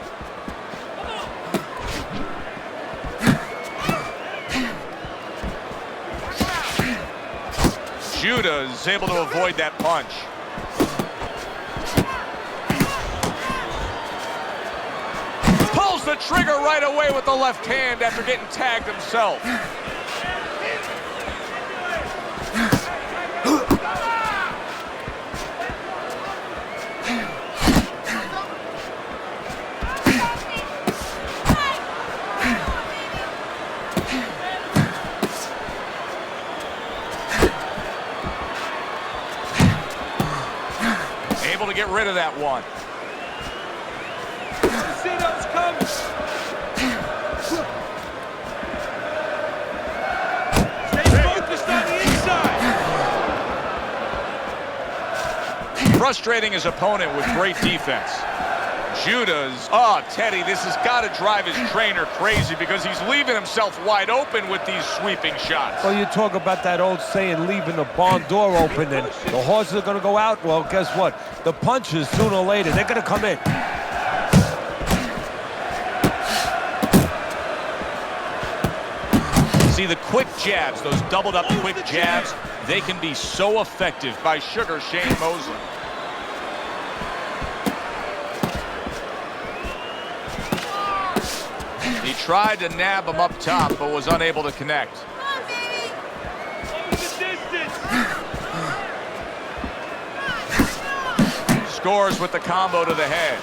Judah is able to avoid that punch. Pulls the trigger right away with the left hand after getting tagged himself. Able to get rid of that one. See those coming. Stay focused on the inside. Frustrating his opponent with great defense. Judah's, Teddy, this has got to drive his trainer crazy because he's leaving himself wide open with these sweeping shots. Well, you talk about that old saying, leaving the barn door open, and the horses are going to go out. Well, guess what? The punches, sooner or later, they're going to come in. See the quick jabs, those doubled up quick jabs, they can be so effective by Sugar Shane Mosley. He tried to nab him up top, but was unable to connect. Scores with the combo to the head.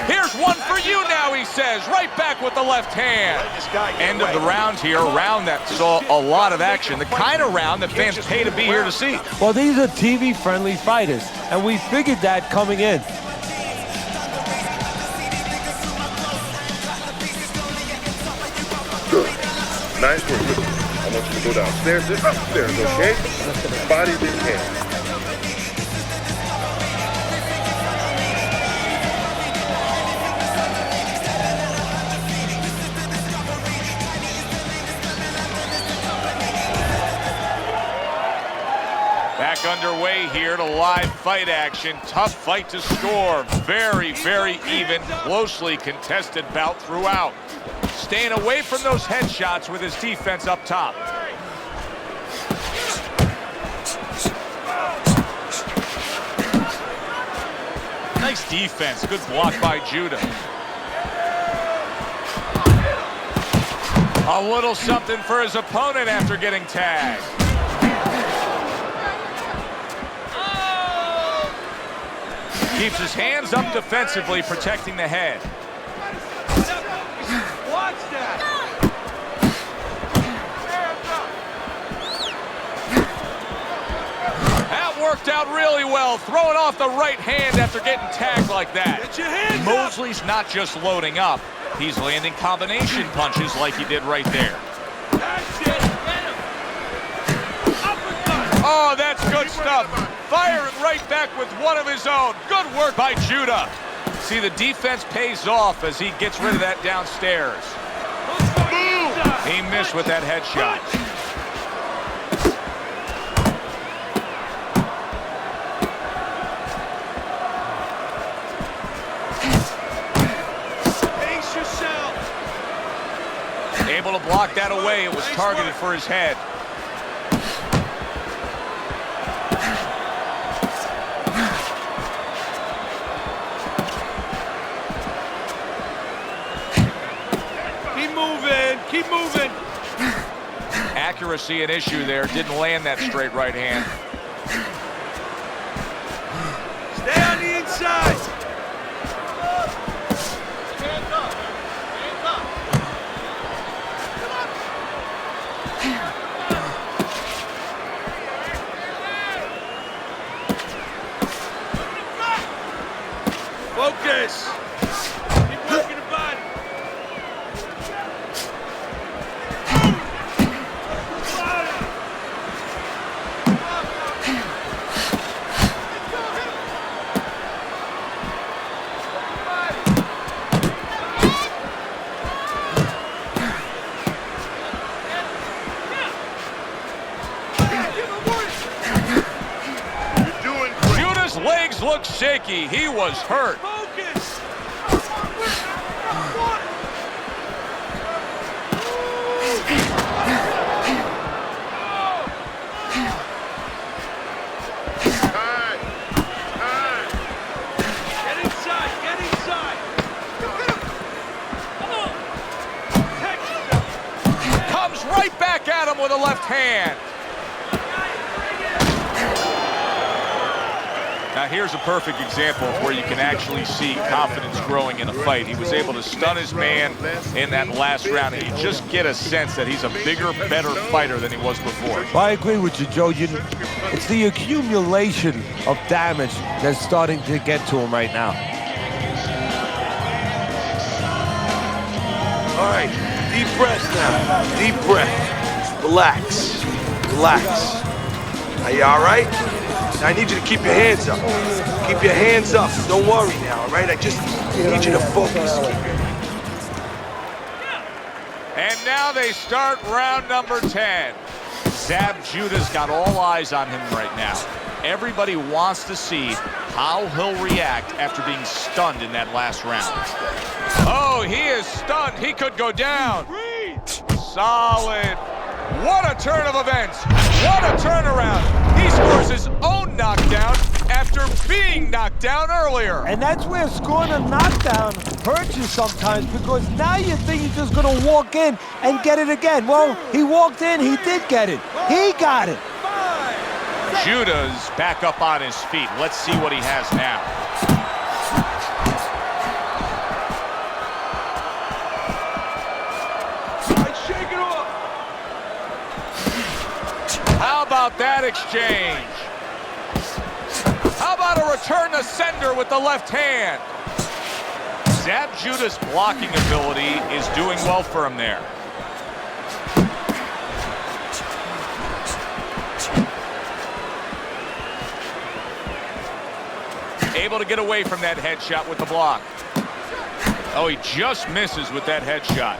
Here's one for you now, he says, right back with the left hand. End of the round here, a round that saw a lot of action, the kind of round that fans pay to be here to see. Well, these are TV-friendly fighters, and we figured that coming in. Good. Nice work. I want you to go downstairs and upstairs, okay? Body in hand. back underway here to live fight action. Tough fight to score. Very, very even, closely contested bout throughout. Staying away from those headshots with his defense up top. Nice defense. Good block by Judah. A little something for his opponent after getting tagged. Keeps his hands up defensively, protecting the head. Watch that. That worked out really well, throwing off the right hand after getting tagged like that. Get your hands Mosley's not just loading up, he's landing combination punches like he did right there. That's it. Get him. Uppercut. Oh, that's good stuff. Firing right back with one of his own. Good work by Judah. See, the defense pays off as he gets rid of that downstairs. He missed with that headshot. Pace yourself. Able to block that away. It was targeted for his head. Keep moving. Accuracy an issue there. Didn't land that straight right hand. Stay on the inside. Hands up. Hands up. Focus. Keep working the body. Judah's legs look shaky. He was hurt. Focus. Get inside. Get inside. Come on. Protect yourself. Comes right back at him with a left hand. Now here's a perfect example of where you can actually see confidence growing in a fight. He was able to stun his man in that last round, and you just get a sense that he's a bigger, better fighter than he was before. Well, I agree with you, Joe. It's the accumulation of damage that's starting to get to him right now. All right, deep breath now. Deep breath. Relax. Relax. Are you all right? Now I need you to keep your hands up. Keep your hands up. Don't worry now, all right? I just need you to focus. And now they start round number 10. Zab Judah's got all eyes on him right now. Everybody wants to see how he'll react after being stunned in that last round. Oh, he is stunned. He could go down. Solid. What a turn of events. What a turnaround. He scores his own knockdown after being knocked down earlier. And that's where scoring a knockdown hurts you sometimes, because now you think you're just going to walk in and get it again. Well, he walked in, he did get it. He got it. Judah's back up on his feet. Let's see what he has now. Shake it off. How about that exchange? How about a return to sender with the left hand? Zab Judah's blocking ability is doing well for him there. Able to get away from that headshot with the block. Oh, he just misses with that headshot.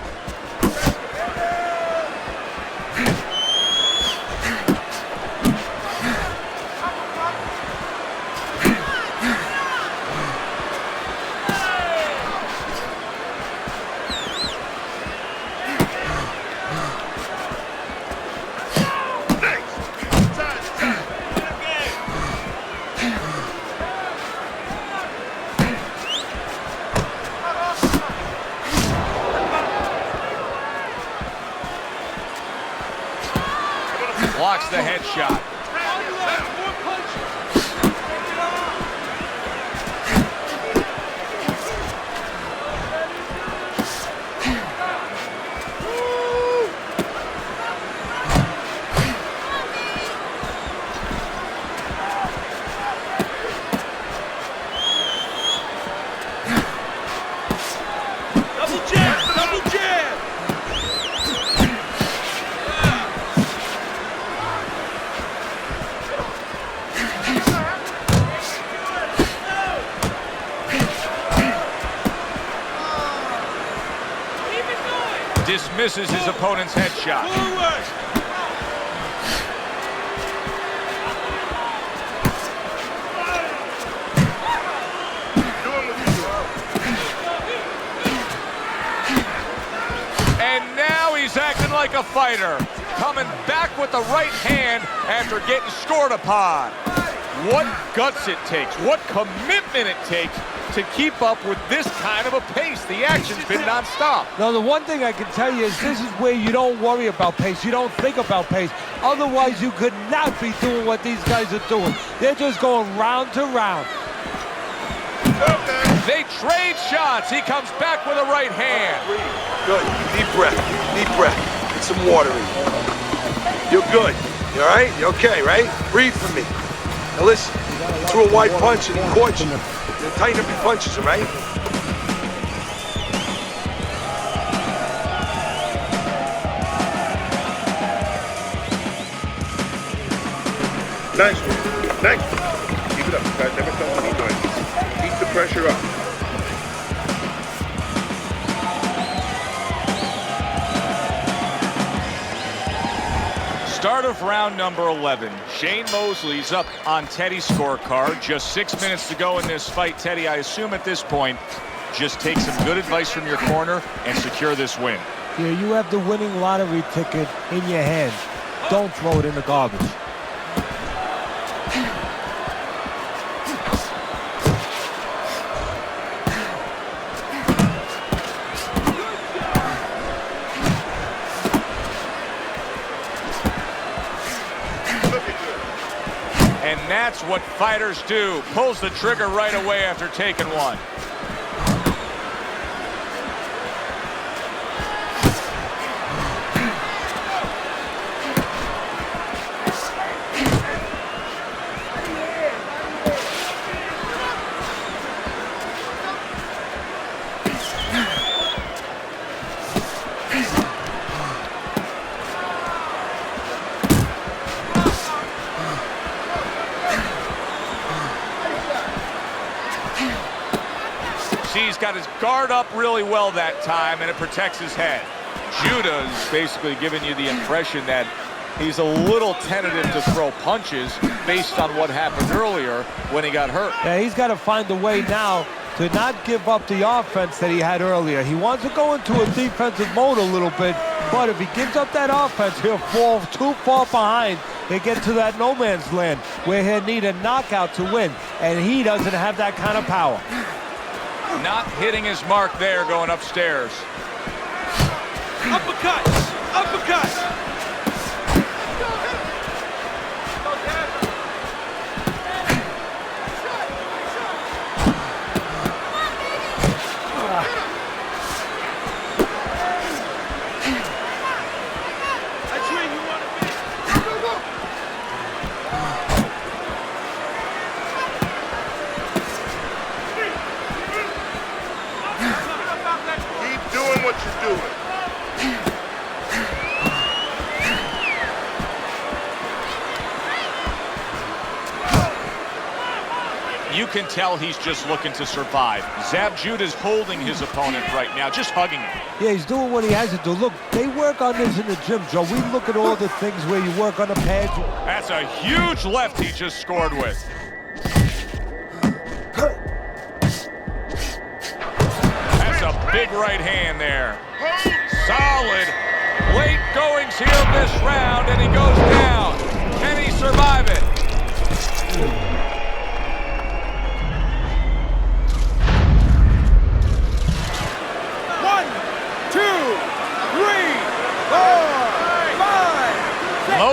Blocks the headshot. Dismisses his opponent's headshot. And now he's acting like a fighter, coming back with the right hand after getting scored upon. What guts it takes, what commitment it takes to keep up with this kind of a pace. The action's been nonstop. Now, the one thing I can tell you is this is where you don't worry about pace. You don't think about pace. Otherwise, you could not be doing what these guys are doing. They're just going round to round. They trade shots. He comes back with a right hand. Good. Deep breath. Deep breath. Get some water in you. You're good. You all right? You okay, right? Breathe for me. Now listen. Threw a wide punch and he caught you. Tighten up your punches, all right? Nice one. Nice. Keep it up. You guys never felt any noise. Keep the pressure up. Start of round number 11. Shane Mosley's up on Teddy's scorecard. Just 6 minutes to go in this fight. Teddy, I assume at this point, just take some good advice from your corner and secure this win. Yeah, you have the winning lottery ticket in your hand. Don't throw it in the garbage. And that's what fighters do. Pulls the trigger right away after taking one. He's got his guard up really well that time, and it protects his head. Judah's basically giving you the impression that he's a little tentative to throw punches based on what happened earlier when he got hurt. Yeah, he's got to find a way now to not give up the offense that he had earlier. He wants to go into a defensive mode a little bit, but if he gives up that offense, he'll fall too far behind and get to that no man's land where he'll need a knockout to win, and he doesn't have that kind of power. Not hitting his mark there going upstairs. Uppercut! Uppercut! You can tell he's just looking to survive. Zab Judah's holding his opponent right now, just hugging him. Yeah, he's doing what he has to do. Look, they work on this in the gym, Joe. We look at all the things where you work on the pads. That's a huge left he just scored with. That's a big right hand there. Solid. Late goings here in this round, and he goes down. Can he survive it?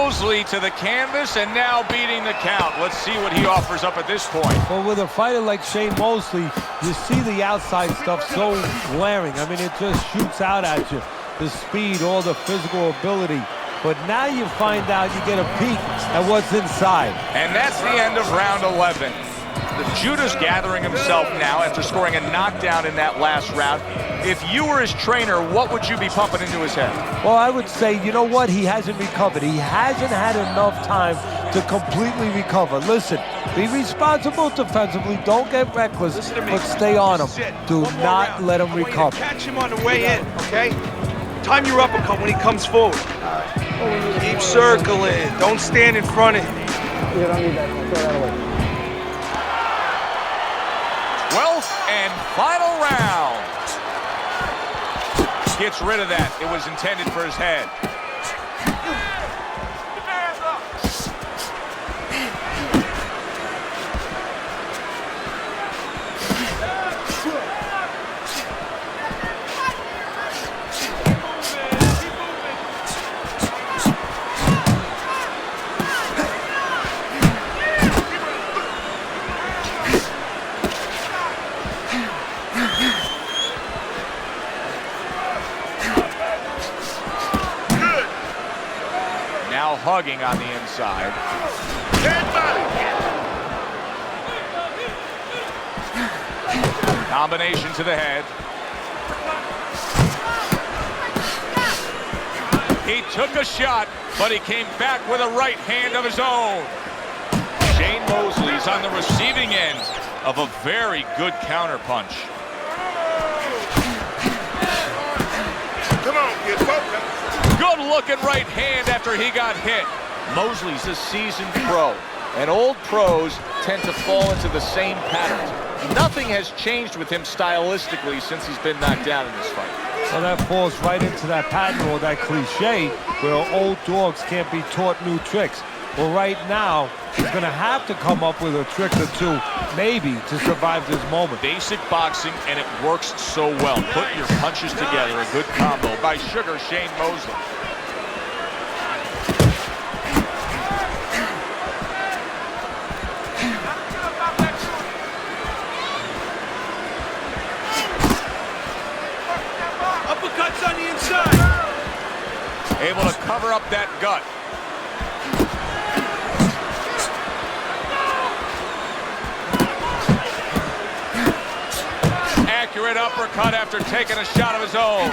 Mosley to the canvas and now beating the count. Let's see what he offers up at this point. Well, with a fighter like Shane Mosley, you see the outside stuff so glaring. I mean, it just shoots out at you. The speed, all the physical ability. But now you find out, you get a peek at what's inside. And that's the end of round 11. Judah's gathering himself now after scoring a knockdown in that last round. If you were his trainer, what would you be pumping into his head? Well, I would say, you know what? He hasn't recovered. He hasn't had enough time to completely recover. Listen, be responsible defensively. Don't get reckless, but stay on him. Do not let him recover. Catch him on the way in, okay? Time your uppercut when he comes forward. Keep circling. Don't stand in front of him. You don't need that. Throw that away. 12th and final round. Gets rid of that. It was intended for his head. Hugging on the inside. Combination to the head. He took a shot, but he came back with a right hand of his own. Shane Mosley's on the receiving end of a very good counterpunch. Come on, kid, focus. Good looking right hand after he got hit. Mosley's a seasoned pro, and old pros tend to fall into the same patterns. Nothing has changed with him stylistically since he's been knocked down in this fight. Well, that falls right into that pattern or that cliche where old dogs can't be taught new tricks. Well, right now, he's going to have to come up with a trick or two, maybe, to survive this moment. Basic boxing, and it works so well. Put your punches together, a good combo by Sugar Shane Mosley. Uppercuts on the inside. Able to cover up that gut. Accurate uppercut after taking a shot of his own.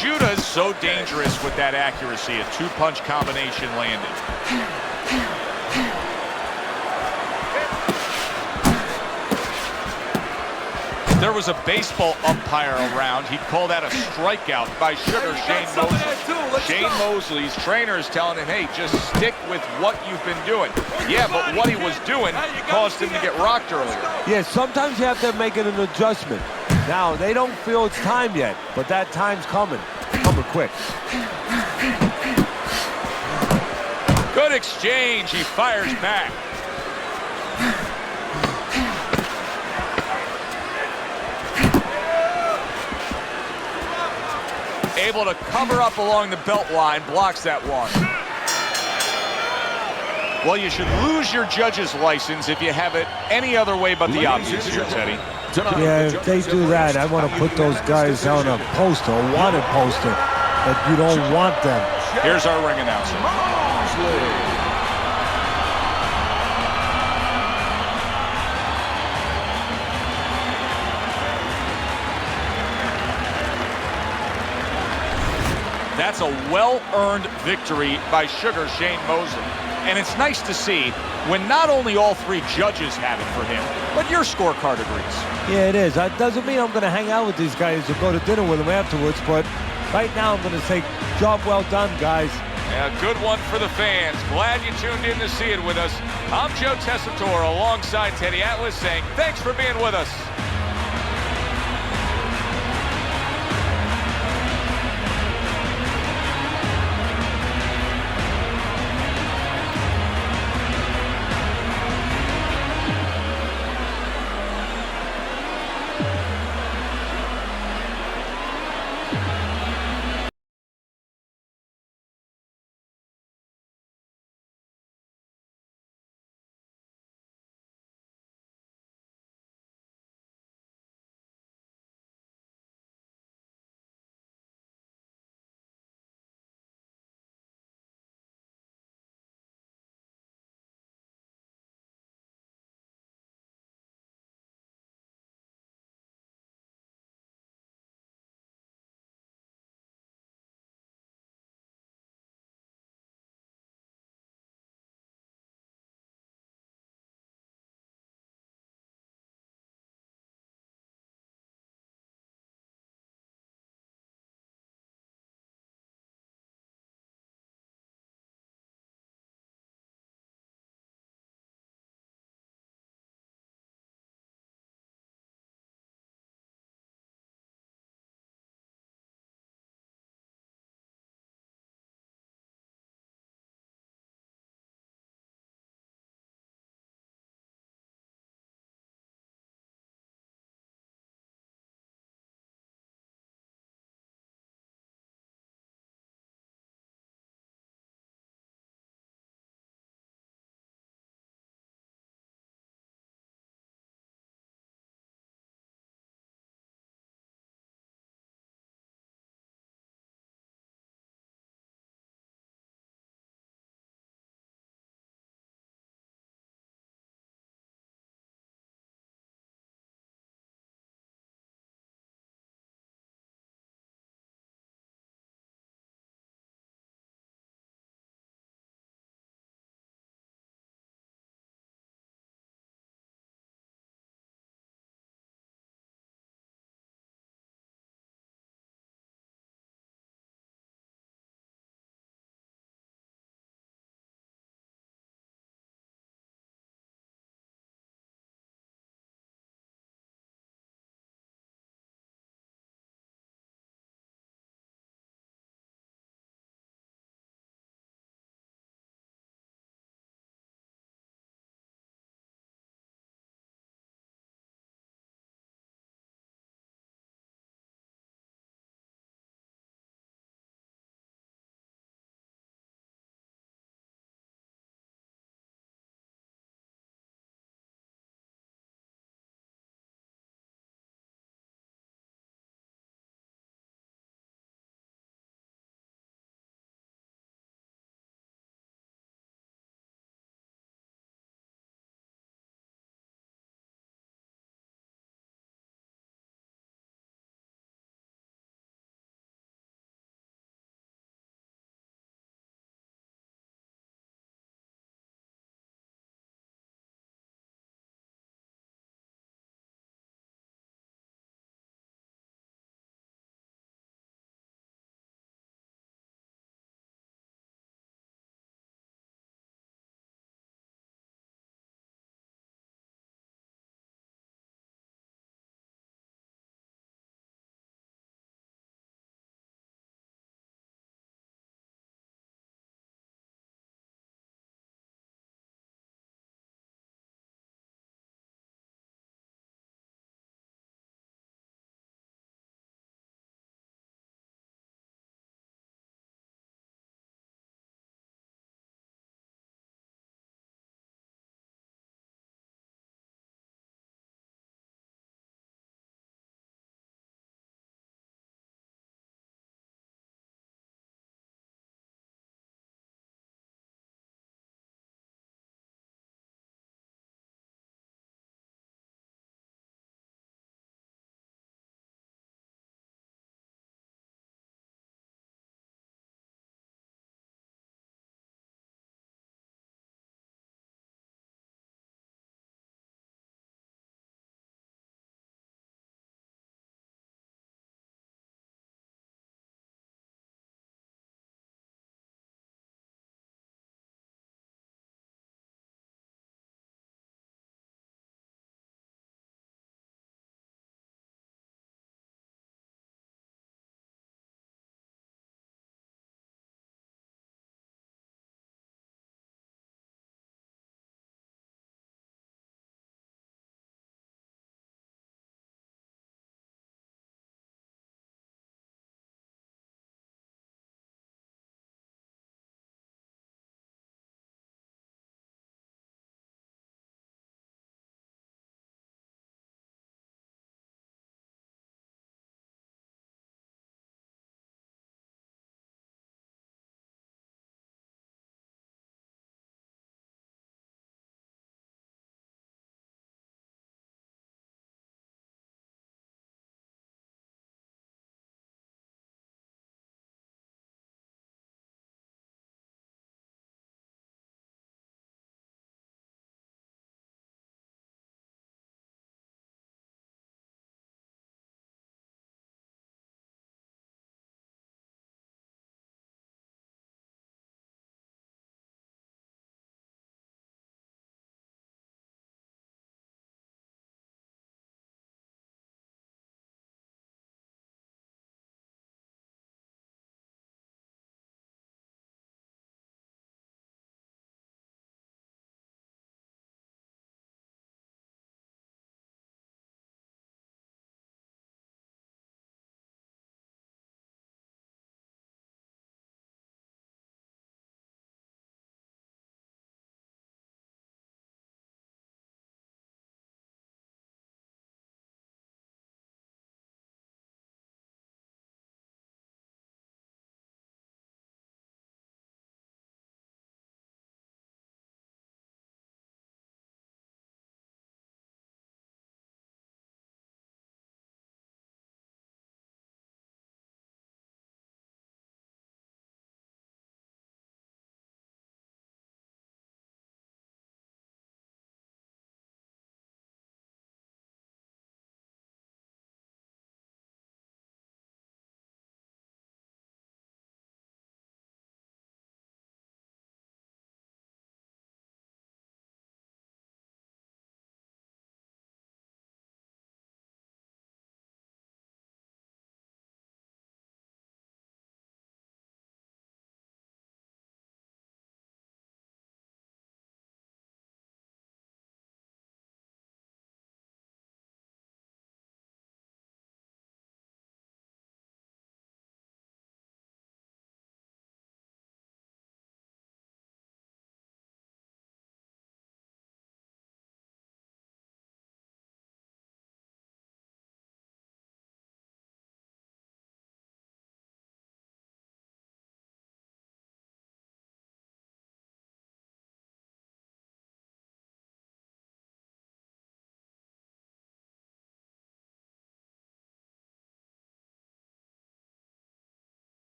Judah's so dangerous with that accuracy. A two-punch combination landed. There was a baseball umpire around. He'd call that a strikeout by Sugar Shane Mosley. Shane Mosley's trainer is telling him, hey, just stick with what you've been doing. Yeah, but what he was doing caused him to get rocked earlier. Yeah, sometimes you have to make it an adjustment. Now, they don't feel it's time yet, but that time's coming. Coming quick. Good exchange. He fires back. Able to cover up along the belt line, blocks that one. Well, you should lose your judge's license if you have it any other way but the obvious here, Teddy. Yeah, if they do that, I want to put those guys on a poster, a wanted poster, that you don't want them. Here's our ring announcer. That's a well-earned victory by Sugar Shane Mosley. And it's nice to see when not only all three judges have it for him, but your scorecard agrees. Yeah, it is. That doesn't mean I'm going to hang out with these guys or go to dinner with them afterwards, but right now I'm going to say, job well done, guys. Yeah, good one for the fans. Glad you tuned in to see it with us. I'm Joe Tessitore alongside Teddy Atlas saying thanks for being with us.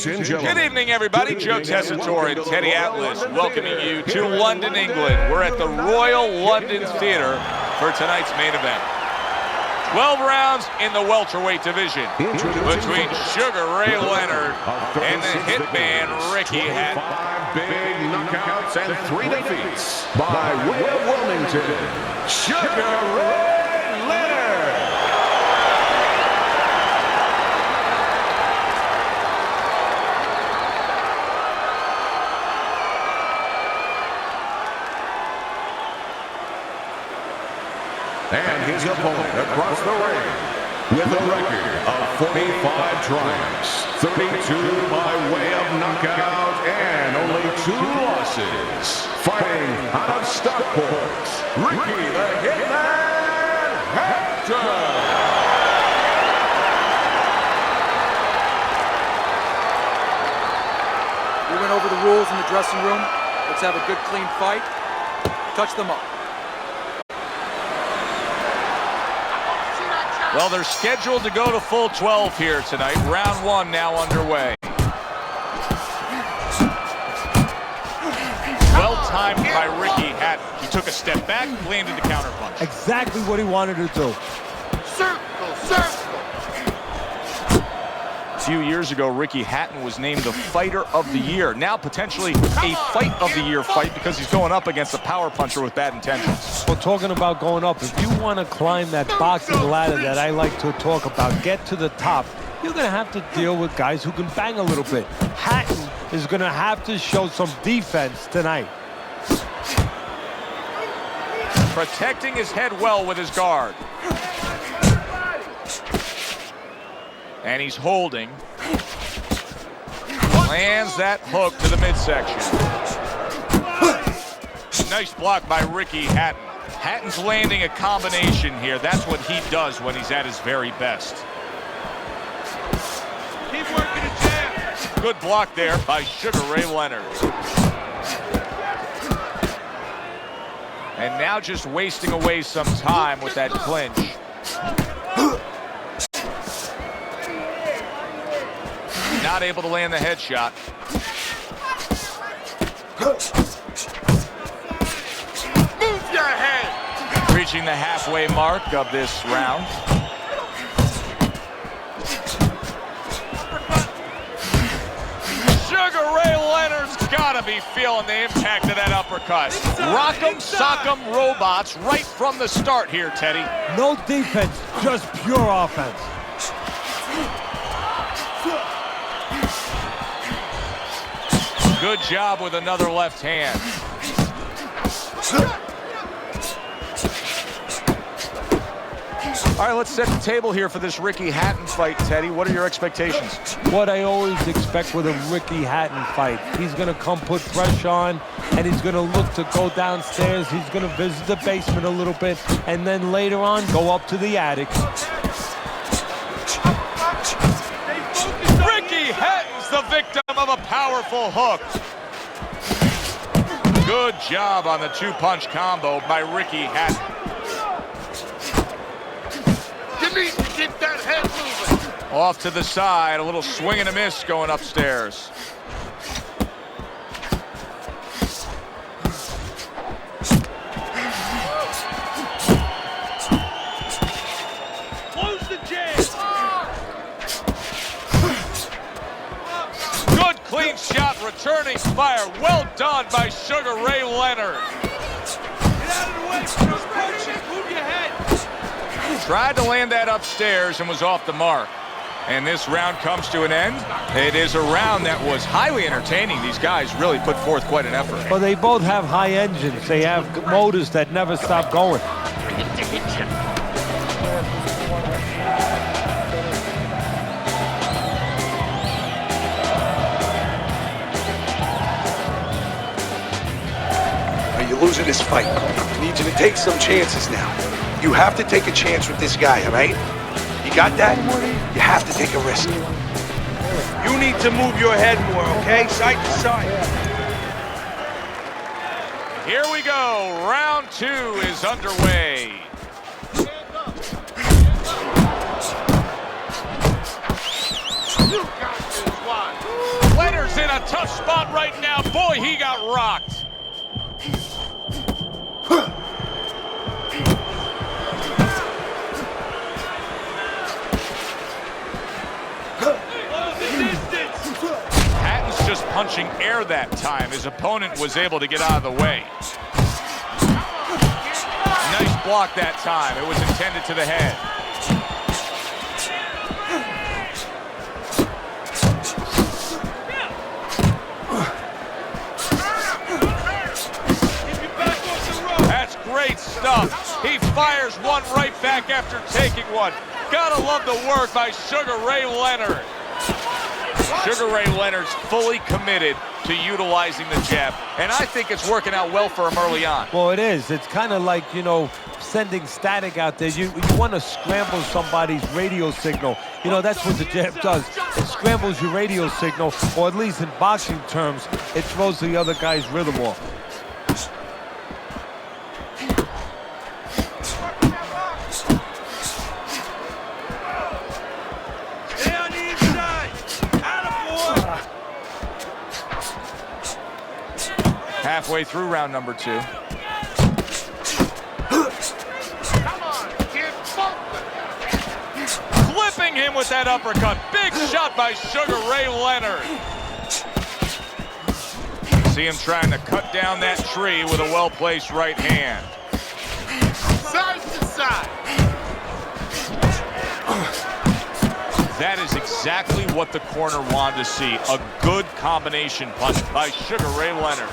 Ladies and gentlemen. Good evening, everybody. Joe Tessitore and Teddy Atlas welcoming you to London, England. We're at the Royal London Theatre for tonight's main event. 12 rounds in the welterweight division between Sugar Ray Leonard and the hitman Ricky Hatton. 5 big knockouts and 3 defeats by way of Wilmington, Sugar Ray Leonard. And his opponent across the ring with a record of 45 triumphs, 32 by way of knockout, and only 2 losses. Fighting out of Stockport, Ricky the Hitman Hatton. We went over the rules in the dressing room. Let's have a good, clean fight. Touch them up. Well, they're scheduled to go to full 12 here tonight. Round 1 now underway. Well timed by Ricky Hatton. He took a step back, landed the counterpunch. Exactly what he wanted to do. Circle, circle. A few years ago, Ricky Hatton was named the Fighter of the Year. Now potentially a Fight of the Year fight because he's going up against a power puncher with bad intentions. We're talking about going up. If you want to climb that boxing ladder that I like to talk about, get to the top, you're going to have to deal with guys who can bang a little bit. Hatton is going to have to show some defense tonight. Protecting his head well with his guard. And he's holding. Lands that hook to the midsection. Nice block by Ricky Hatton. Hatton's landing a combination here. That's what he does when he's at his very best. Keep working the jab. Good block there by Sugar Ray Leonard. And now just wasting away some time with that clinch. Not able to land the headshot. Move your head. Reaching the halfway mark of this round. Sugar Ray Leonard's gotta be feeling the impact of that uppercut. Rock'em, sock'em robots right from the start here, Teddy. No defense, just pure offense. Good job with another left hand. All right, let's set the table here for this Ricky Hatton fight, Teddy. What are your expectations? What I always expect with a Ricky Hatton fight. He's going to come put pressure on, and he's going to look to go downstairs. He's going to visit the basement a little bit, and then later on, go up to the attic. Ricky Hatton's the victim of a powerful hook. Good job on the 2-punch combo by Ricky Hatton. You need to get that head moving. Off to the side, a little swing and a miss going upstairs. Close the jab. Good clean shot, returning fire. Well done by Sugar Ray Leonard. Get out of the way from those punches. Move your head. Tried to land that upstairs and was off the mark. And this round comes to an end. It is a round that was highly entertaining. These guys really put forth quite an effort. Well, they both have high engines. They have motors that never stop going. You're losing this fight. I need you to take some chances now. You have to take a chance with this guy, all right? You got that? You have to take a risk. You need to move your head more, okay? Side to side. Here we go. Round 2 is underway. You got this one. a tough spot right now. Boy, he got rocked. Hatton's just punching air that time. His opponent was able to get out of the way. Nice block that time. It was intended to the head. That's great stuff. He fires one right back after taking one. Gotta love the work by Sugar Ray Leonard. Sugar Ray Leonard's fully committed to utilizing the jab, and I think it's working out well for him early on. Well, it is. It's kind of like, you know, sending static out there. You want to scramble somebody's radio signal. You know, that's what the jab does. It scrambles your radio signal, or at least in boxing terms, it throws the other guy's rhythm off. Halfway through round number 2. Clipping him with that uppercut. Big shot by Sugar Ray Leonard. See him trying to cut down that tree with a well-placed right hand. Side to side. That is exactly what the corner wanted to see. A good combination punch by Sugar Ray Leonard.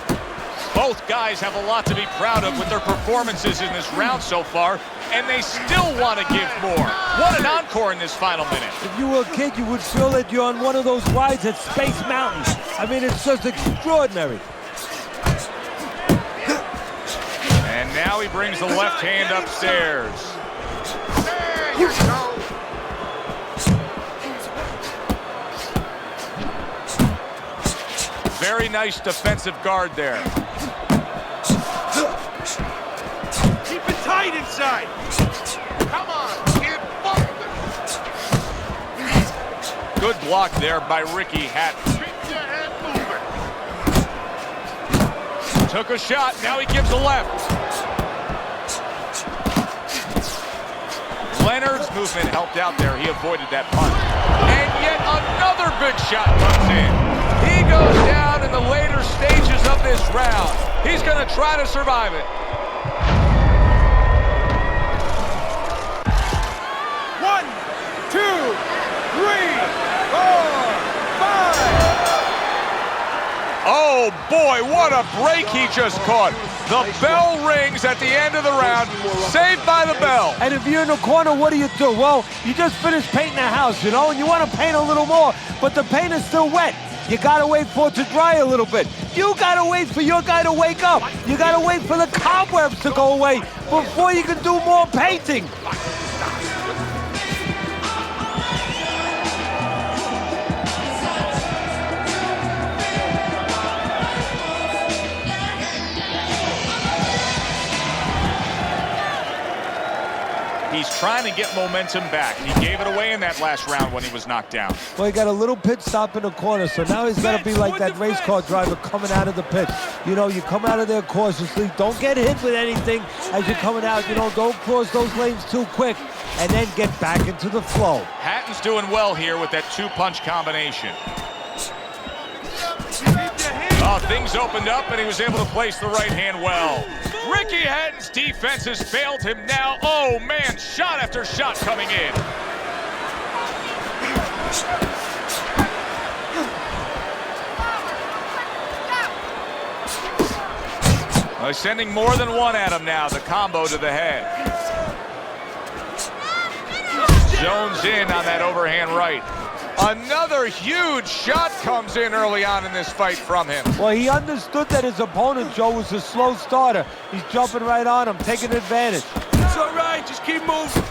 Both guys have a lot to be proud of with their performances in this round so far, and they still want to give more. What an encore in this final minute. If you were a kid, you would feel that you're on one of those rides at Space Mountain. I mean, it's just extraordinary. And now he brings the left hand upstairs. There you go. Very nice defensive guard there. Keep it tight inside. Come on, get focused. Good block there by Ricky Hatton. Keep your head moving. Took a shot, now he gives a left. Leonard's movement helped out there. He avoided that punch. And yet another big shot comes in. He goes down in the later stages of this round. He's going to try to survive it. 1, 2, 3, 4, 5. Oh boy, what a break he just caught. The bell rings at the end of the round, saved by the bell. And if you're in the corner, what do? Well, you just finished painting a house, you know, and you want to paint a little more, but the paint is still wet. You gotta wait for it to dry a little bit. You gotta wait for your guy to wake up. You gotta wait for the cobwebs to go away before you can do more painting. He's trying to get momentum back. He gave it away in that last round when he was knocked down. Well, he got a little pit stop in the corner, so now he's got to be like that race car driver coming out of the pit. You know, you come out of there cautiously. Don't get hit with anything as you're coming out. You know, don't cross those lanes too quick, and then get back into the flow. Hatton's doing well here with that two-punch combination. Oh, things opened up, and he was able to place the right hand well. Ricky Hatton's defense has failed him now. Oh, man, shot after shot coming in. Well, sending more than one at him now, the combo to the head. Zones in on that overhand right. Another huge shot comes in early on in this fight from him. Well, he understood that his opponent, Joe, was a slow starter. He's jumping right on him, taking advantage. It's all right, just keep moving.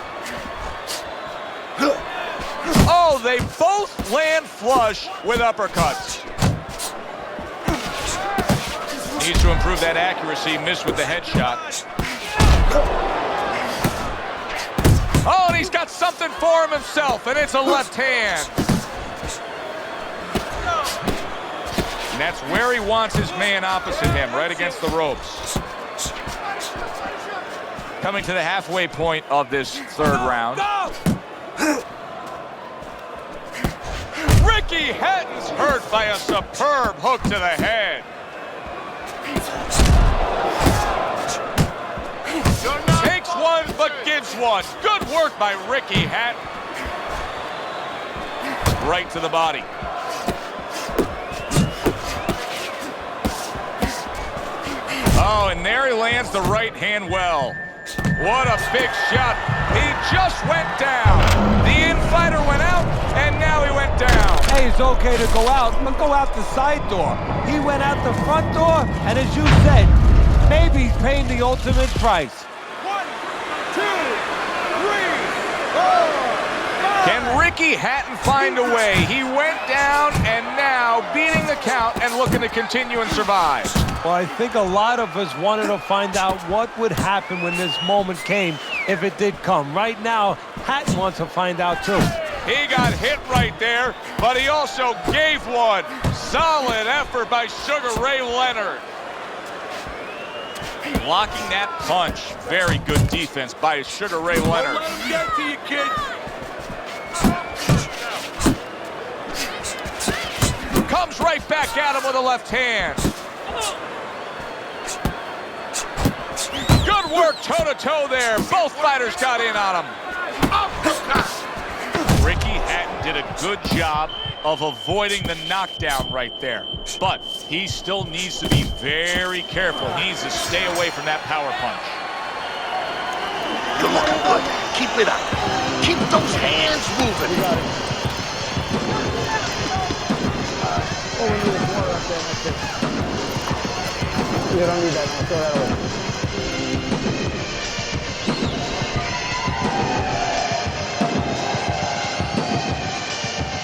Oh, they both land flush with uppercuts. Needs to improve that accuracy, missed with the headshot. Oh, and he's got something for him himself, and it's a left hand. And that's where he wants his man opposite him, right against the ropes. Coming to the halfway point of this third round. Ricky Hatton's hurt by a superb hook to the head. Takes one, but gives one. Good work by Ricky Hatton. Right to the body. Oh, and there he lands the right hand well. What a big shot. He just went down. The in-fighter went out, and now he went down. Hey, it's okay to go out, but go out the side door. He went out the front door, and as you said, maybe he's paying the ultimate price. 1, 2, 3, 4, 5. Can Ricky Hatton find a way? He went down, and now beating the count and looking to continue and survive. Well, I think a lot of us wanted to find out what would happen when this moment came, if it did come. Right now, Hatton wants to find out too. He got hit right there, but he also gave one. Solid effort by Sugar Ray Leonard. Blocking that punch. Very good defense by Sugar Ray Leonard. Let him get to you, kid. Comes right back at him with a left hand. Good work toe-to-toe there. Both fighters got in on him. Ricky Hatton did a good job of avoiding the knockdown right there. But he still needs to be very careful. He needs to stay away from that power punch. You're looking good. Keep it up. Keep those hands moving. Oh, we need a corner up there. That's it. You don't need that. I'll throw that away.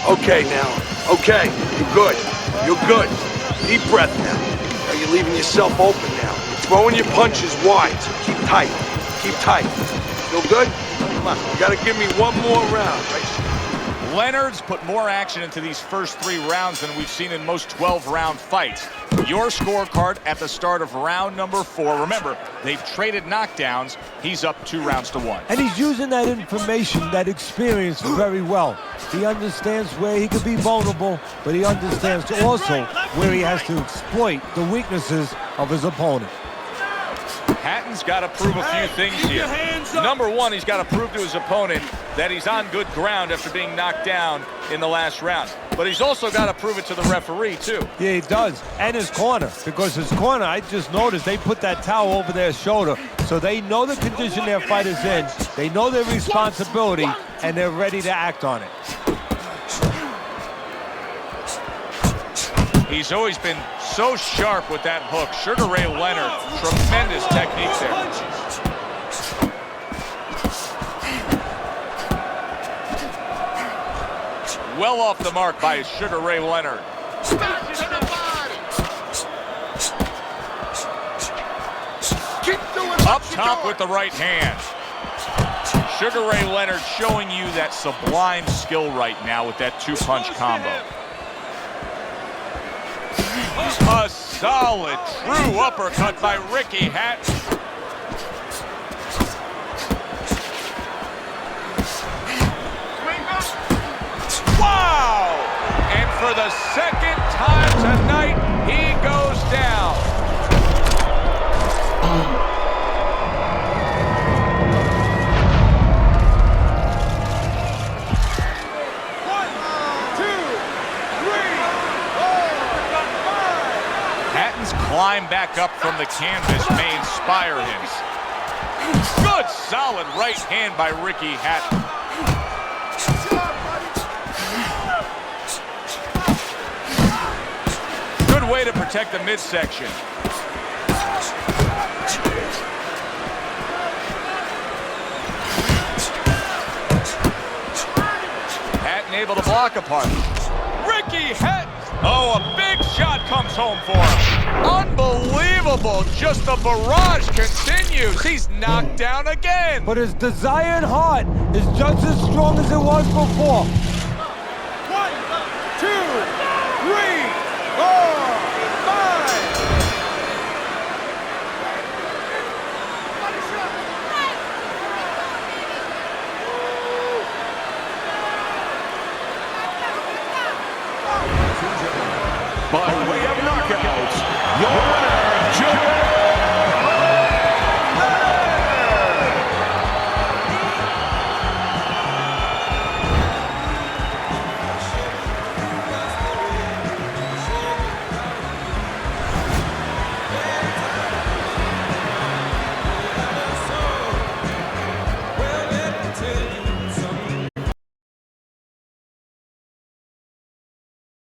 Okay now. Okay, you're good. You're good. Deep breath now. Now you're leaving yourself open now. You're throwing your punches wide. So keep tight. Keep tight. Feel good? Come on. You gotta give me one more round, right? Leonard's put more action into these first 3 rounds than we've seen in most 12-round fights. Your scorecard at the start of round number 4. Remember, they've traded knockdowns. He's up 2 rounds to 1. And he's using that information, that experience very well. He understands where he could be vulnerable, but he understands also where he has to exploit the weaknesses of his opponent. Hatton's got to prove a few things here. Number 1, he's got to prove to his opponent that he's on good ground after being knocked down in the last round. But he's also got to prove it to the referee, too. Yeah, he does. And his corner. Because his corner, I just noticed, they put that towel over their shoulder. So they know the condition their fighter's in. They know their responsibility, and they're ready to act on it. He's always been so sharp with that hook. Sugar Ray Leonard, tremendous technique there. Well off the mark by Sugar Ray Leonard. Up top with the right hand. Sugar Ray Leonard showing you that sublime skill right now with that 2-punch combo. A solid, true uppercut by Ricky Hatton. Wow! And for the second time tonight, he goes down. Climb back up from the canvas may inspire him. Good, solid right hand by Ricky Hatton. Good way to protect the midsection. Hatton able to block a punch. Ricky Hatton. Oh, a big shot comes home for him. Unbelievable. Just the barrage continues. He's knocked down again. But his desire and heart is just as strong as it was before.